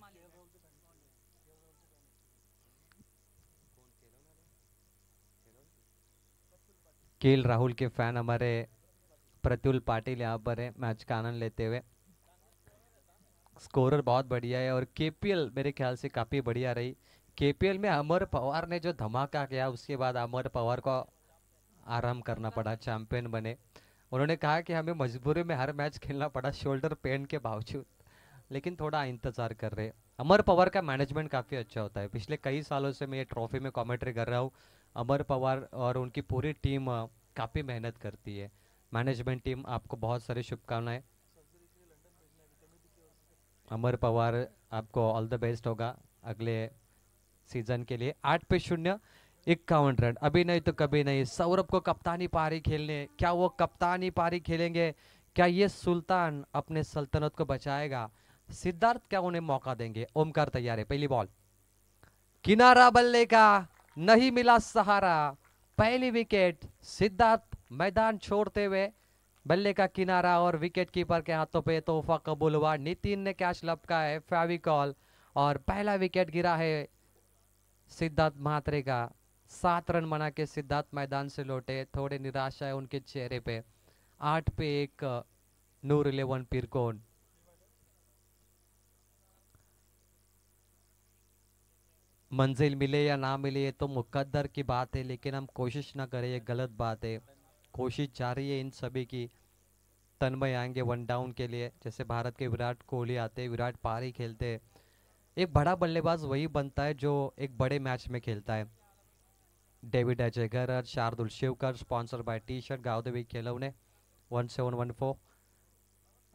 [SPEAKER 2] केएल राहुल के फैन हमारे प्रतुल पाटिल यहाँ पर है मैच का आनंद लेते हुए। स्कोरर बहुत बढ़िया है और केपीएल मेरे ख्याल से काफी बढ़िया रही। केपीएल में अमर पवार ने जो धमाका किया, उसके बाद अमर पवार को आराम करना पड़ा, चैंपियन बने। उन्होंने कहा कि हमें मजबूरी में हर मैच खेलना पड़ा शोल्डर पेन के बावजूद, लेकिन थोड़ा इंतजार कर रहे। अमर पवार का मैनेजमेंट काफी अच्छा होता है। पिछले कई सालों से मैं ये ट्रॉफी में कमेंट्री कर रहा हूँ। अमर पवार और उनकी पूरी टीम काफी मेहनत करती है। मैनेजमेंट टीम आपको बहुत सारी शुभकामनाएं। अमर पवार आपको ऑल द बेस्ट होगा अगले सीजन के लिए। 8 पे 0, 51 रन। अभी नहीं तो कभी नहीं। सौरभ को कप्तानी पारी खेलने, क्या वो कप्तानी पारी खेलेंगे? क्या ये सुल्तान अपने सल्तनत को बचाएगा? सिद्धार्थ क्या उन्हें मौका देंगे? ओमकार तैयार है। पहली बॉल, किनारा बल्ले का, नहीं मिला सहारा। पहली विकेट। सिद्धार्थ मैदान छोड़ते हुए, बल्ले का किनारा और विकेट कीपर के हाथों पे तोहफा कबूल हुआ। नितिन ने कैच लपका है, फेविकॉल, और पहला विकेट गिरा है सिद्धार्थ म्हात्रे का। 7 रन बना के सिद्धार्थ मैदान से लौटे। थोड़े निराशा है उनके चेहरे पे। 8 पे 1 नूर 11 पिरकोन। मंजिल मिले या ना मिले ये तो मुकद्दर की बात है, लेकिन हम कोशिश ना करें ये गलत बात है। कोशिश जारी है इन सभी की। तन्मय आएंगे 1 डाउन के लिए। जैसे भारत के विराट कोहली आते, विराट पारी खेलते। एक बड़ा बल्लेबाज वही बनता है जो एक बड़े मैच में खेलता है। David Ajaygar, Shardul Shivkar, sponsor by T shirt, Gavdevi खेलौने। 1714।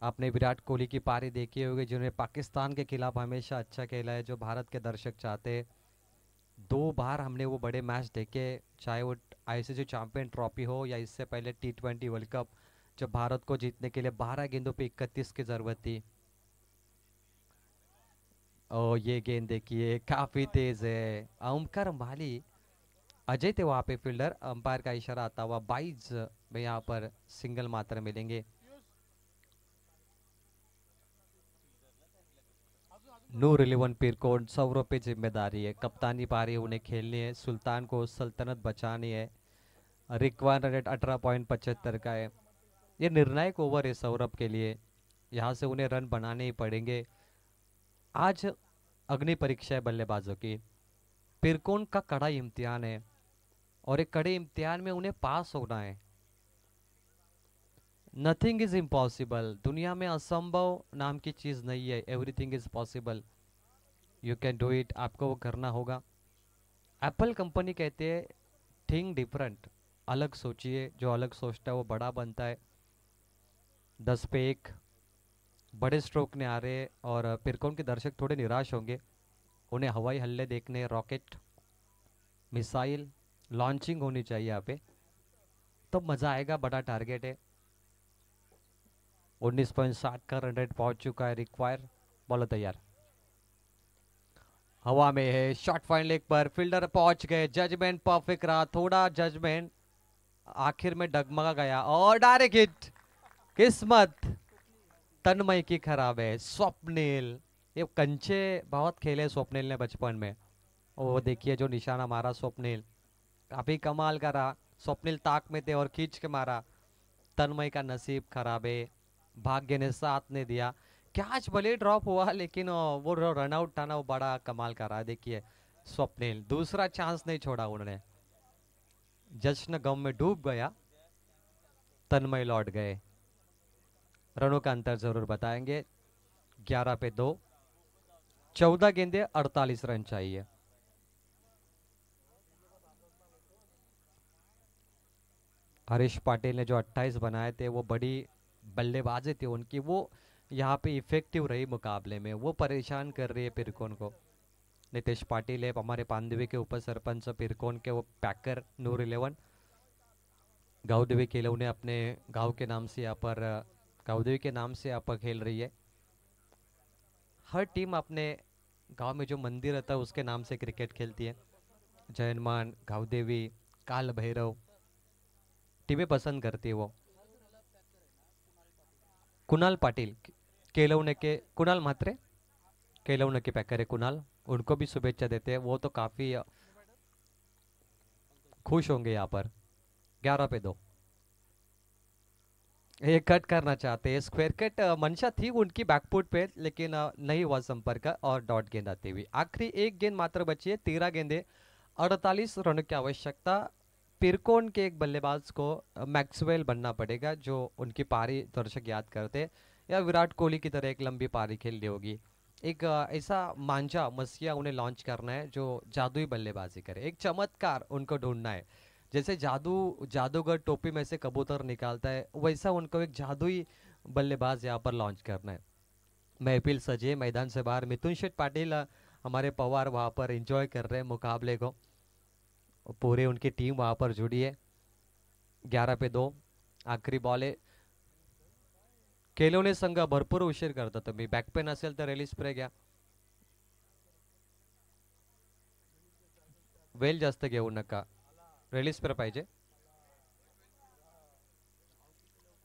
[SPEAKER 2] आपने विराट कोहली की पारी देखी होगी, जिन्होंने पाकिस्तान के खिलाफ हमेशा अच्छा खेला है, जो भारत के दर्शक चाहते हैं। 2 बार हमने वो बड़े मैच देखे, चाहे वो आईसीसी चैंपियन ट्रॉफी हो या इससे पहले T20 वर्ल्ड कप, जब भारत को जीतने के लिए 12 गेंदों पे 31 की जरूरत थी। ओ ये गेंद देखिए, काफी तेज है। ओमकार माली, अजय थे वहां पे फील्डर, अंपायर का इशारा आता हुआ। 22 में यहाँ पर सिंगल मात्र मिलेंगे। नूर 11 पिरकोन। सौरभ पे जिम्मेदारी है, कप्तानी पारी उन्हें खेलनी है, सुल्तान को सल्तनत बचानी है। रिक्वायर रेट 18.75 का है। ये निर्णायक ओवर है सौरभ के लिए। यहाँ से उन्हें रन बनाने ही पड़ेंगे। आज अग्नि परीक्षा है बल्लेबाजों की, पिरकोन का कड़ा इम्तिहान है और एक कड़े इम्तिहान में उन्हें पास होना है। नथिंग इज इम्पॉसिबल, दुनिया में असंभव नाम की चीज नहीं है, everything is possible, you can do it, आपको वो करना होगा। एप्पल कंपनी कहते हैं थिंक डिफरेंट, अलग सोचिए, जो अलग सोचता है वो बड़ा बनता है। 10 पे 1 बड़े स्ट्रोक ने आ रहे हैं और पिरकोन के दर्शक थोड़े निराश होंगे, उन्हें हवाई हल्ले देखने, रॉकेट मिसाइल लॉन्चिंग होनी चाहिए यहाँ पे, तो मजा आएगा। बड़ा टारगेट है, 19.7 का रन रेट पहुंच चुका है रिक्वायर। बॉल तैयार, हवा में है, शॉट फाइन लेग पर, फील्डर पहुंच गए, जजमेंट परफेक्ट रहा, थोड़ा जजमेंट आखिर में डगमगा गया और डायरेक्ट हिट। किस्मत तन्मय की खराब है। स्वप्निल, ये कंचे बहुत खेले स्वप्निल ने बचपन में, वो देखिए जो निशाना मारा स्वप्निल, काफी कमाल का रहा। स्वप्निल ताक में थे और खींच के मारा। तन्मय का नसीब खराब है, भाग्य ने साथ नहीं दिया। कैच भले ड्रॉप हुआ लेकिन वो रन आउट था ना, वो बड़ा कमाल का रहा। देखिए स्वप्निल दूसरा चांस नहीं छोड़ा उन्होंने, जश्न गम में डूब गया, तन्मय लौट गए। रनों का अंतर जरूर बताएंगे। 11 पे 2, 14 गेंदे 48 रन चाहिए। हरीश पाटिल ने जो 28 बनाए थे वो बड़ी बल्लेबाजी थी उनकी, वो यहाँ पे इफेक्टिव रही मुकाबले में, वो परेशान कर रही है पिरकोन को। नितेश पाटिल है हमारे पांडवी के उप सरपंच पिरकोन के, वो पैकर नूर 11 गाँवदेवी खेले, उन्हें अपने गांव के नाम से यहाँ पर गाँवदेवी के नाम से यहाँ पर खेल रही है। हर टीम अपने गांव में जो मंदिर रहता है उसके नाम से क्रिकेट खेलती है। जयनमान, गाँवदेवी, काल भैरव टीमें पसंद करती है वो। कुणाल पाटिल केलवने के, कुणाल म्हात्रे केलवने के पैकर है कुणाल, उनको भी शुभेच्छा देते हैं, वो तो काफी खुश होंगे यहाँ पर। 11 पे 2, एक कट करना चाहते हैं, स्क्वायर कट मंशा थी उनकी बैकफुट पे लेकिन नहीं हुआ संपर्क और डॉट गेंद आती हुई। आखिरी एक गेंद मात्र बची है, 13 गेंदे 48 रन की आवश्यकता। पिरकोन के एक बल्लेबाज को मैक्सवेल बनना पड़ेगा, जो उनकी पारी दर्शक याद करते, या विराट कोहली की तरह एक लंबी पारी खेलनी होगी। एक ऐसा मांझा मसीहा उन्हें लॉन्च करना है जो जादुई बल्लेबाजी करे, एक चमत्कार उनको ढूंढना है। जैसे जादूगर टोपी में से कबूतर निकालता है, वैसा उनको एक जादुई बल्लेबाज यहाँ पर लॉन्च करना है। महफिल सजे, मैदान से बाहर मिथुन शेठ पाटिल हमारे पवार वहाँ पर एंजॉय कर रहे हैं मुकाबले को, पूरी उनकी टीम वहाँ पर जुड़ी है। 11 पे 2, आखरी बॉल आहे। केलोने संघ भरपूर उशीर करता, तुम्ही बॅकपेन असेल तर रिलीज स्प्रे घ्या, वेल जास्त घेऊ नका, रिलीज स्प्रे पाहिजे।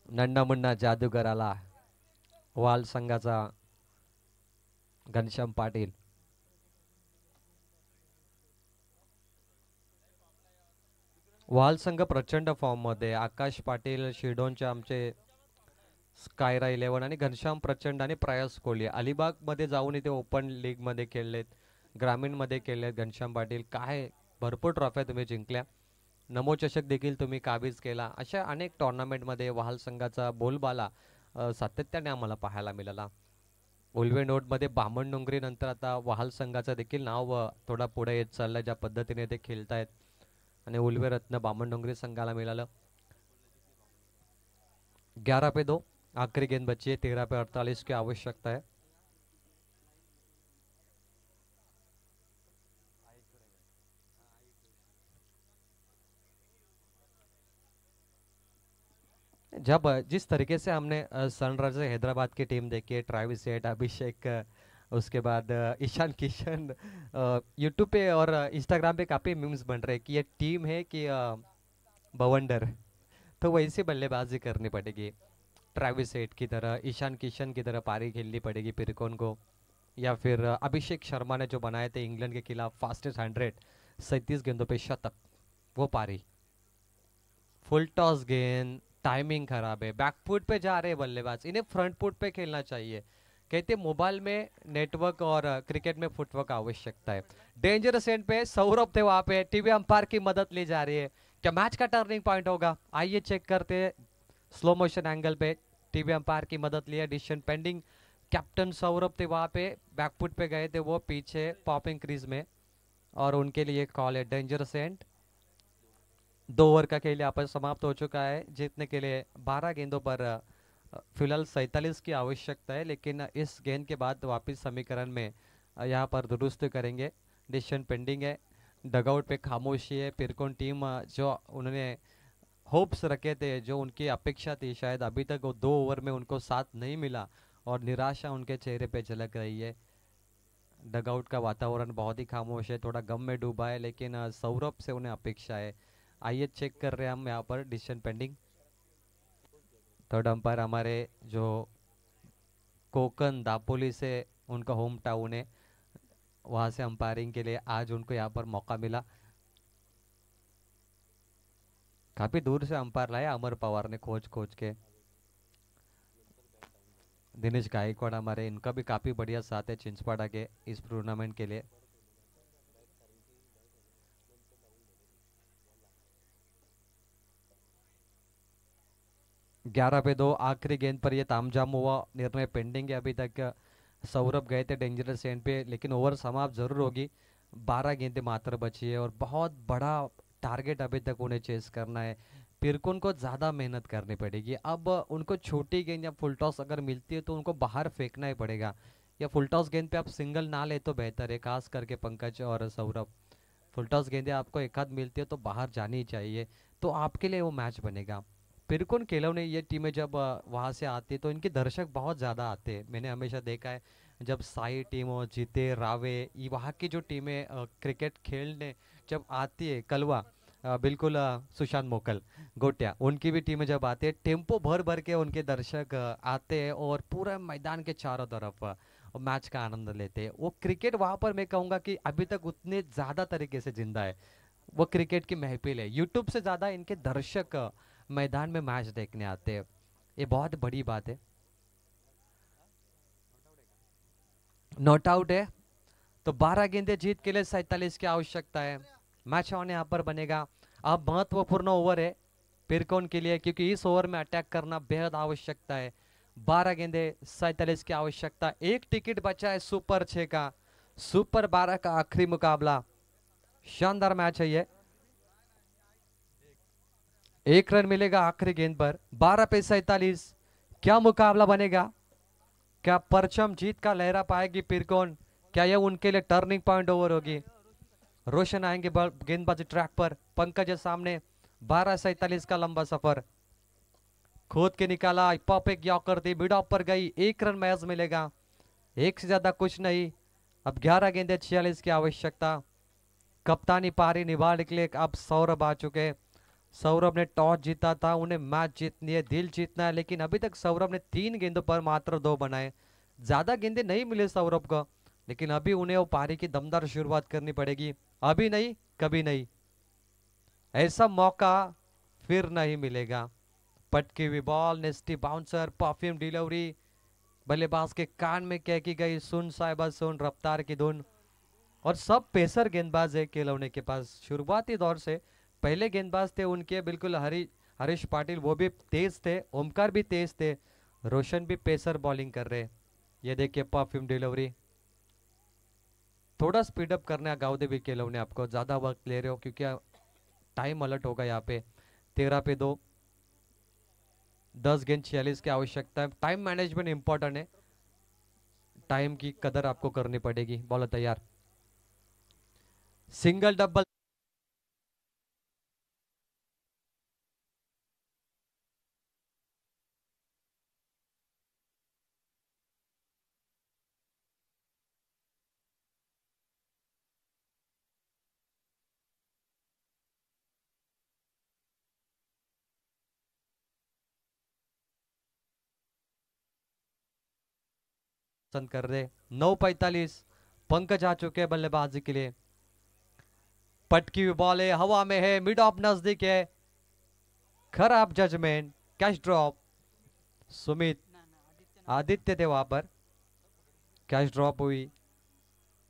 [SPEAKER 2] नन्ना मुन्ना जादूगर आला, वाल संघाचा घनश्याम पाटील। वाल संघ प्रचंड फॉर्म मध्ये, आकाश पाटील शिडोनचे आमचे स्कायरा 11 आणि घनश्याम प्रचंड आणि प्रयास कोहली अलिबाग मध्ये जाऊन इथे ओपन लीग मध्ये खेळलेत, ग्रामीण मध्ये खेळलेत घनश्याम पाटील। काय भरपूर ट्रॉफ्या तुम्ही जिंकल्या, नमो चषक देखील तुम्ही काबीज केला। अशा अनेक टुर्नामेंट मध्ये वाल संघाचा बोलबाला सातत्याने आम्हाला पाहायला मिळाला। उल्वे नोट मध्ये बामण डोंगरी नंतर आता वाल संघाचं देखील नाव थोडा पुढे येत चाललंय, ज्या पद्धतीने ते खेळतायत आणि उल्वे रत्न बामण डोंगरी संघाला मिळालं। 11 पे 2, आखिरी गेंद बची है, 13 पे 48 की आवश्यकता है। जब जिस तरीके से हमने सनराइजर हैदराबाद की टीम देखी है, ट्रेविस हेड, अभिषेक, उसके बाद ईशान किशन, यूट्यूब पे और इंस्टाग्राम पे काफ़ी मीम्स बन रहे हैं कि ये टीम है कि बवंडर, तो वैसी बल्लेबाजी करनी पड़ेगी। ट्रेविस हेड की तरह, ईशान किशन की तरह पारी खेलनी पड़ेगी पिरकोन को, या फिर अभिषेक शर्मा ने जो बनाए थे इंग्लैंड के खिलाफ फास्टेस्ट 100, 37 गेंदों पे शतक, वो पारी। फुल टॉस गेंद टाइमिंग खराब है, बैकफुट पे जा रहे हैं बल्लेबाज, इन्हें फ्रंट फुट पे खेलना चाहिए। कहते मोबाइल में नेटवर्क और क्रिकेट में फुटवर्क आवश्यकता है। डेंजरस एंड पे सौरभ थे वहां पे, टीवी अंपायर की मदद ली जा रही है। क्या मैच का टर्निंग पॉइंट होगा? आइए चेक करते हैं स्लो मोशन एंगल पे। टीवी अंपायर की मदद लिया, डिसीजन पेंडिंग। कैप्टन सौरभ थे वहां पे, बैकफुट पे गए थे वो पीछे पॉपिंग क्रीज में, और उनके लिए कॉल है डेंजरस एंड। 2 ओवर का खेल यहाँ पर समाप्त हो चुका है। जीतने के लिए 12 गेंदों पर फिलहाल 47 की आवश्यकता है, लेकिन इस गेंद के बाद वापस समीकरण में यहाँ पर दुरुस्त करेंगे। डिसीजन पेंडिंग है, डगआउट पे खामोशी है। पिरकोन टीम जो उन्होंने होप्स रखे थे, जो उनकी अपेक्षा थी, शायद अभी तक वो 2 ओवर में उनको साथ नहीं मिला और निराशा उनके चेहरे पे झलक रही है। डगआउट का वातावरण बहुत ही खामोश है, थोड़ा गम में डूबा है, लेकिन सौरभ से उन्हें अपेक्षा है। आइए चेक कर रहे हैं हम यहाँ पर डिसीजन पेंडिंग। थर्ड अंपायर हमारे जो कोकन दापोली से उनका होम टाउन है, वहां से अंपायरिंग के लिए आज उनको यहाँ पर मौका मिला। काफी दूर से अंपायर लाया अमर पवार ने खोज खोज के। दिनेश गायकवाड़ हमारे, इनका भी काफी बढ़िया साथ है चिंचपाड़ा के इस टूर्नामेंट के लिए। ग्यारह पे 2 आखिरी गेंद पर ये तामझाम हुआ, निर्णय पेंडिंग है अभी तक। सौरभ गए थे डेंजरस एंड पे, लेकिन ओवर समाप्त जरूर होगी। 12 गेंदें मात्र बची है और बहुत बड़ा टारगेट अभी तक उन्हें चेस करना है। पिरकुन को ज्यादा मेहनत करनी पड़ेगी। अब उनको छोटी गेंद या फुल टॉस अगर मिलती है तो उनको बाहर फेंकना ही पड़ेगा, या फुल टॉस गेंद पे आप सिंगल ना ले तो बेहतर है, खास करके पंकज और सौरभ। फुल टॉस गेंदें आपको एक आध मिलती है तो बाहर जानी ही चाहिए, तो आपके लिए वो मैच बनेगा। पिरकुन केलव ने ये टीमें जब वहाँ से आती है तो इनके दर्शक बहुत ज़्यादा आते हैं। मैंने हमेशा देखा है जब साई टीम हो, जीते रावे, ये वहाँ की जो टीमें क्रिकेट खेलने जब आती है, कलवा बिल्कुल सुशांत मोकल गोटिया, उनकी भी टीमें जब आती है, टेम्पो भर भर के उनके दर्शक आते हैं और पूरे मैदान के चारों तरफ मैच का आनंद लेते हैं। वो क्रिकेट वहाँ पर मैं कहूँगा कि अभी तक उतने ज़्यादा तरीके से जिंदा है। वो क्रिकेट की महफिल है, यूट्यूब से ज़्यादा इनके दर्शक मैदान में मैच देखने आते हैं, ये बहुत बड़ी बात है। नॉट आउट है, तो 12 गेंदें जीत के लिए 47 की आवश्यकता है। मैच ऑन यहाँ पर बनेगा। अब महत्वपूर्ण ओवर है पिरकोन के लिए, क्योंकि इस ओवर में अटैक करना बेहद आवश्यकता है। 12 गेंदें 47 की आवश्यकता, एक टिकट बचा है सुपर 6 का। सुपर 12 का आखिरी मुकाबला, शानदार मैच है ये। 1 रन मिलेगा आखिरी गेंद पर। 12 पे 47, क्या मुकाबला बनेगा? क्या परचम जीत का लहरा पाएगी पिरकोन? क्या यह उनके लिए टर्निंग पॉइंट ओवर होगी? रोशन आएंगे गेंदबाजी ट्रैक पर, पंकज है सामने। 12:47 का लंबा सफर, खोद के निकाला, पॉप एक यॉर्कर दी, मिड ऑफ पर गई, 1 रन मैच मिलेगा, एक से ज्यादा कुछ नहीं। अब 11 गेंदें 46 की आवश्यकता। कप्तानी पारी निभा के लिए अब सौरभ आ चुके। सौरभ ने टॉस जीता था, उन्हें मैच जीतनी है, दिल जीतना है, लेकिन अभी तक सौरभ ने 3 गेंदों पर मात्र 2 बनाए। ज्यादा गेंदें नहीं मिले सौरभ को, लेकिन अभी उन्हें वो पारी की दमदार शुरुआत करनी पड़ेगी। अभी नहीं, कभी नहीं, ऐसा मौका फिर नहीं मिलेगा। पटकी हुई बॉल, नेस्टी बाउंसर, परफ्यूम डिलीवरी, बल्लेबाज के कान में कह की गई सुन साहिबा सुन, रफ्तार की धुन। और सब पेसर गेंदबाज है केलवने के पास। शुरुआती दौर से पहले गेंदबाज थे उनके बिल्कुल हरीश पाटिल, वो भी तेज थे, ओमकार भी तेज थे, रोशन भी पेसर बॉलिंग कर रहे। ये देखिए परफ्यूम डिलीवरी, थोड़ा स्पीड अप करना है गाउदे भी केलवने, आपको ज्यादा वक्त ले रहे हो क्योंकि टाइम अलर्ट होगा यहाँ पे। 13 पे 2, 10 गेंद 46 की आवश्यकता है। टाइम मैनेजमेंट इंपॉर्टेंट है, टाइम की कदर आपको करनी पड़ेगी। बॉलर तैयार, सिंगल डबल पसंद कर रहे। 9:45, पंकज आ चुके हैं बल्लेबाजी के लिए। पटकी हुई बॉल है, हवा में है, मिड ऑफ नजदीक है, खराब judgement, catch drop, Sumit Aditya थे वहां पर, कैच ड्रॉप हुई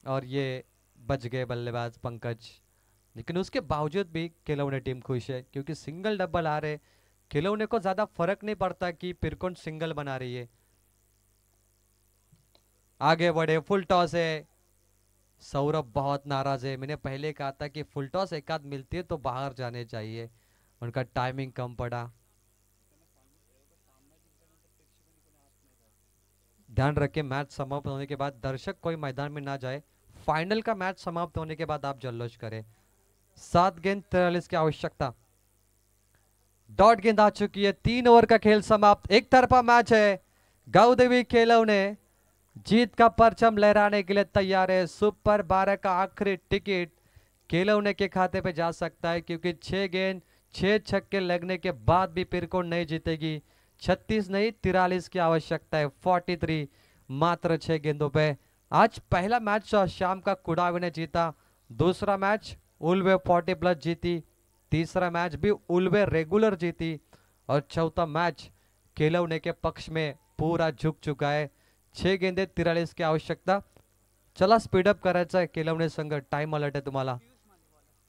[SPEAKER 2] और ये बच गए बल्लेबाज पंकज। लेकिन उसके बावजूद भी खिलौने टीम खुश है क्योंकि सिंगल डबल आ रहे, खिलौने को ज्यादा फर्क नहीं पड़ता कि पिरकोन सिंगल बना रही है। आगे बढ़े, फुल टॉस है। सौरभ बहुत नाराज है, मैंने पहले कहा था कि फुल टॉस एक आध मिलती है तो बाहर जाने चाहिए, उनका टाइमिंग कम पड़ा। ध्यान रखें मैच समाप्त होने के बाद दर्शक कोई मैदान में ना जाए, फाइनल का मैच समाप्त होने के बाद आप जल्लोश करें। 7 गेंद 43 की आवश्यकता, डॉट गेंद आ चुकी है, 3 ओवर का खेल समाप्त, एक तरफा मैच है। गांवदेवी खिलौने जीत का परचम लहराने के लिए तैयार है। सुपर 12 का आखिरी टिकट खिलौने के खाते पे जा सकता है क्योंकि 6 गेंद 6 छक्के लगने के बाद भी पिरकोन नहीं जीतेगी। 36 नहीं 43 की आवश्यकता है, 43 मात्र 6 गेंदों पे। आज पहला मैच शाम का कुडावी ने जीता, दूसरा मैच उल्वे 40+ जीती, तीसरा मैच भी उल्वे रेगुलर जीती और चौथा मैच खिलौने के पक्ष में पूरा झुक चुका है। 6 गेंदे 43 की आवश्यकता। चला स्पीडअप करायचं आहे खिलौने संघ, टाइम अलर्ट है तुम्हाला।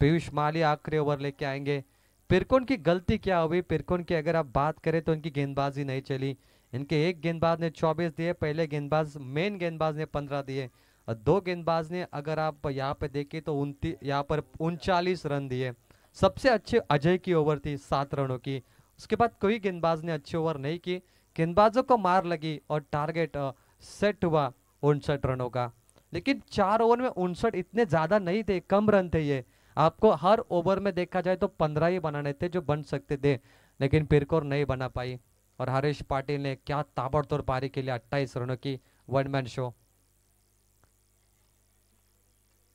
[SPEAKER 2] पीयूष माली आखिरी ओवर लेके आएंगे। पिरकोन की गलती क्या हुई? पिरकोन की अगर आप बात करें तो इनकी गेंदबाजी नहीं चली। इनके एक गेंदबाज ने 24 दिए, पहले गेंदबाज मेन गेंदबाज ने 15 दिए और 2 गेंदबाज ने अगर आप यहाँ पे देखें तो 29 यहाँ पर 39 रन दिए। सबसे अच्छे अजय की ओवर थी 7 रनों की, उसके बाद कोई गेंदबाज ने अच्छी ओवर नहीं की। गेंदबाजों को मार लगी और टारगेट सेट हुआ 59 रनों का। लेकिन 4 ओवर में 59 इतने ज्यादा नहीं थे, कम रन थे ये। आपको हर ओवर में देखा जाए तो 15 ही बनाने थे जो बन सकते थे, लेकिन पिरकोन नहीं बना पाई और हरीश पाटिल ने क्या ताबड़तोड़ पारी के लिए 28 रनों की वन मैन शो।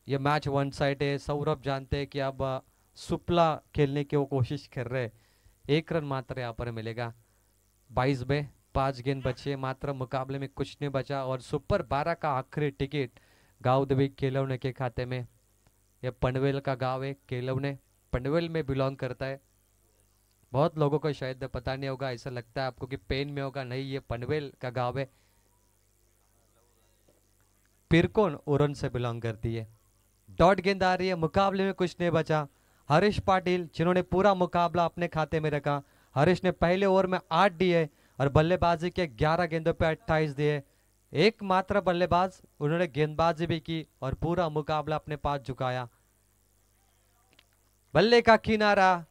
[SPEAKER 2] ये मैच वन साइड है। सौरभ जानते हैं कि अब सुपला खेलने की वो कोशिश कर रहे, 1 रन मात्र यहाँ पर मिलेगा। 22 में 5 गेंद बचे, मात्र मुकाबले में कुछ नहीं बचा और सुपर 12 का आखिरी टिकट गांवदेवी खिलौने के खाते में। ये पनवेल का गांव है, खिलौने पनवेल में बिलोंग करता है। बहुत लोगों को शायद पता नहीं होगा, ऐसा लगता है आपको कि पेन में होगा, नहीं ये पनवेल का गांव है। पिरकोन उरन से बिलोंग करती है। डॉट गेंद आ रही है, मुकाबले में कुछ नहीं बचा। हरीश पाटिल जिन्होंने पूरा मुकाबला अपने खाते में रखा, हरीश ने पहले ओवर में 8 दिए और बल्लेबाजी के 11 गेंदों पे 28 दिए। एकमात्र बल्लेबाज उन्होंने गेंदबाजी भी की और पूरा मुकाबला अपने पास झुकाया। बल्ले का किनारा,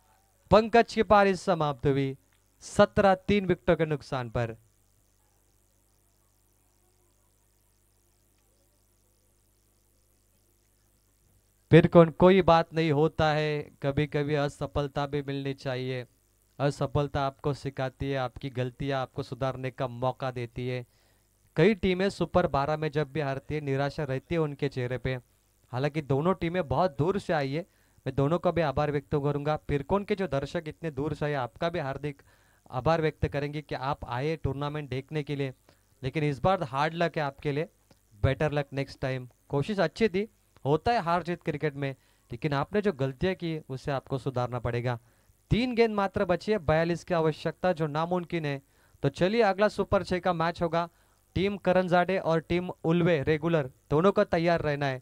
[SPEAKER 2] पंकज की पारी समाप्त हुई 17-3 विकेटों के नुकसान पर। पिरकोन कोई बात नहीं, होता है, कभी कभी असफलता भी मिलनी चाहिए। असफलता आपको सिखाती है, आपकी गलतियां आपको सुधारने का मौका देती है। कई टीमें सुपर 12 में जब भी हारती है निराशा रहती है उनके चेहरे पे। हालांकि दोनों टीमें बहुत दूर से आई है, मैं दोनों का भी आभार व्यक्त करूंगा। पिरकोन के जो दर्शक इतने दूर से आए, आपका भी हार्दिक आभार व्यक्त करेंगे कि आप आए टूर्नामेंट देखने के लिए। लेकिन इस बार हार्ड लक है आपके लिए, बेटर लक नेक्स्ट टाइम। कोशिश अच्छी थी, होता है हार जीत क्रिकेट में, लेकिन आपने जो गलतियां की उसे आपको सुधारना पड़ेगा। 3 गेंद मात्र बची है, 42 की आवश्यकता जो नामुमकिन है। तो चलिए अगला सुपर 6 का मैच होगा। टीम करंजाडे और टीम उल्वे रेगुलर दोनों को तैयार रहना है।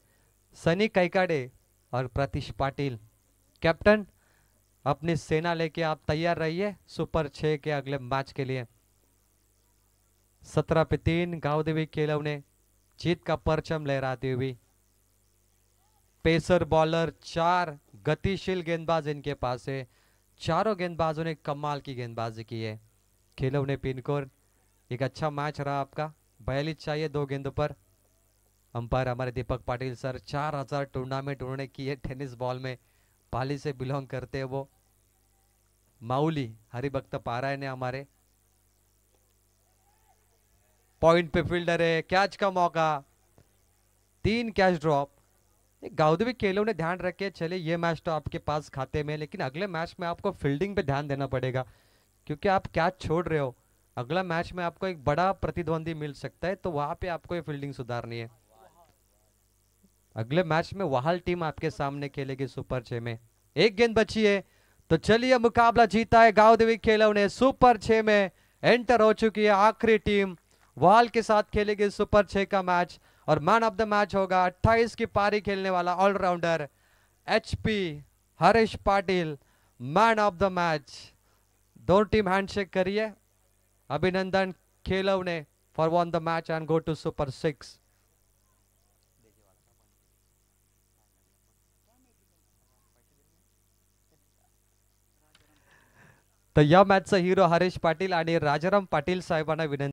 [SPEAKER 2] सनी कैकाडे और प्रतीश पाटिल कैप्टन, अपनी सेना लेके आप तैयार रहिए सुपर 6 के अगले मैच के लिए। 17 पे 3 गांवदेवी खिलौने जीत का परचम लहराती हुई। पेसर बॉलर 4 गतिशील गेंदबाज इनके पास है, चारों गेंदबाजों ने कमाल की गेंदबाजी की है। खिलौने पिनकोर, एक अच्छा मैच रहा आपका। 42 चाहिए 2 गेंदों पर। अंपायर हमारे दीपक पाटिल सर, 4000 टूर्नामेंट उन्होंने किए टेनिस बॉल में, पाली से बिलोंग करते हैं वो। माउली हरिभक्त पारायण है हमारे। पॉइंट पे फील्डर है, कैच का मौका, 3 कैच ड्रॉप। गांवदेवी खिलौने ध्यान रखे, चले ये मैच तो आपके पास खाते में, लेकिन अगले मैच में आपको फील्डिंग पे ध्यान देना पड़ेगा क्योंकि आप कैच छोड़ रहे हो। अगला मैच में आपको एक बड़ा प्रतिद्वंदी मिल सकता है, तो वहां पे आपको ये फील्डिंग सुधारनी है। अगले मैच में वहाल टीम आपके सामने खेलेगी सुपर 6 में। 1 गेंद बची है, तो चलिए मुकाबला जीता है गांव देवी खेलों ने। सुपर 6 में एंटर हो चुकी है आखिरी टीम, वाल के साथ खेलेगी सुपर 6 का मैच। और मैन ऑफ द मैच होगा 28 की पारी खेलने वाला all rounder HP Harish Patil, man of the match. दोनों टीम हैंडशेक करिए। अभिनंदन खेलों ने for won the match and go to super 6। तर या मॅचचा हिरो हरीश पाटील आणि राजाराम पाटील साहेबांना विनंती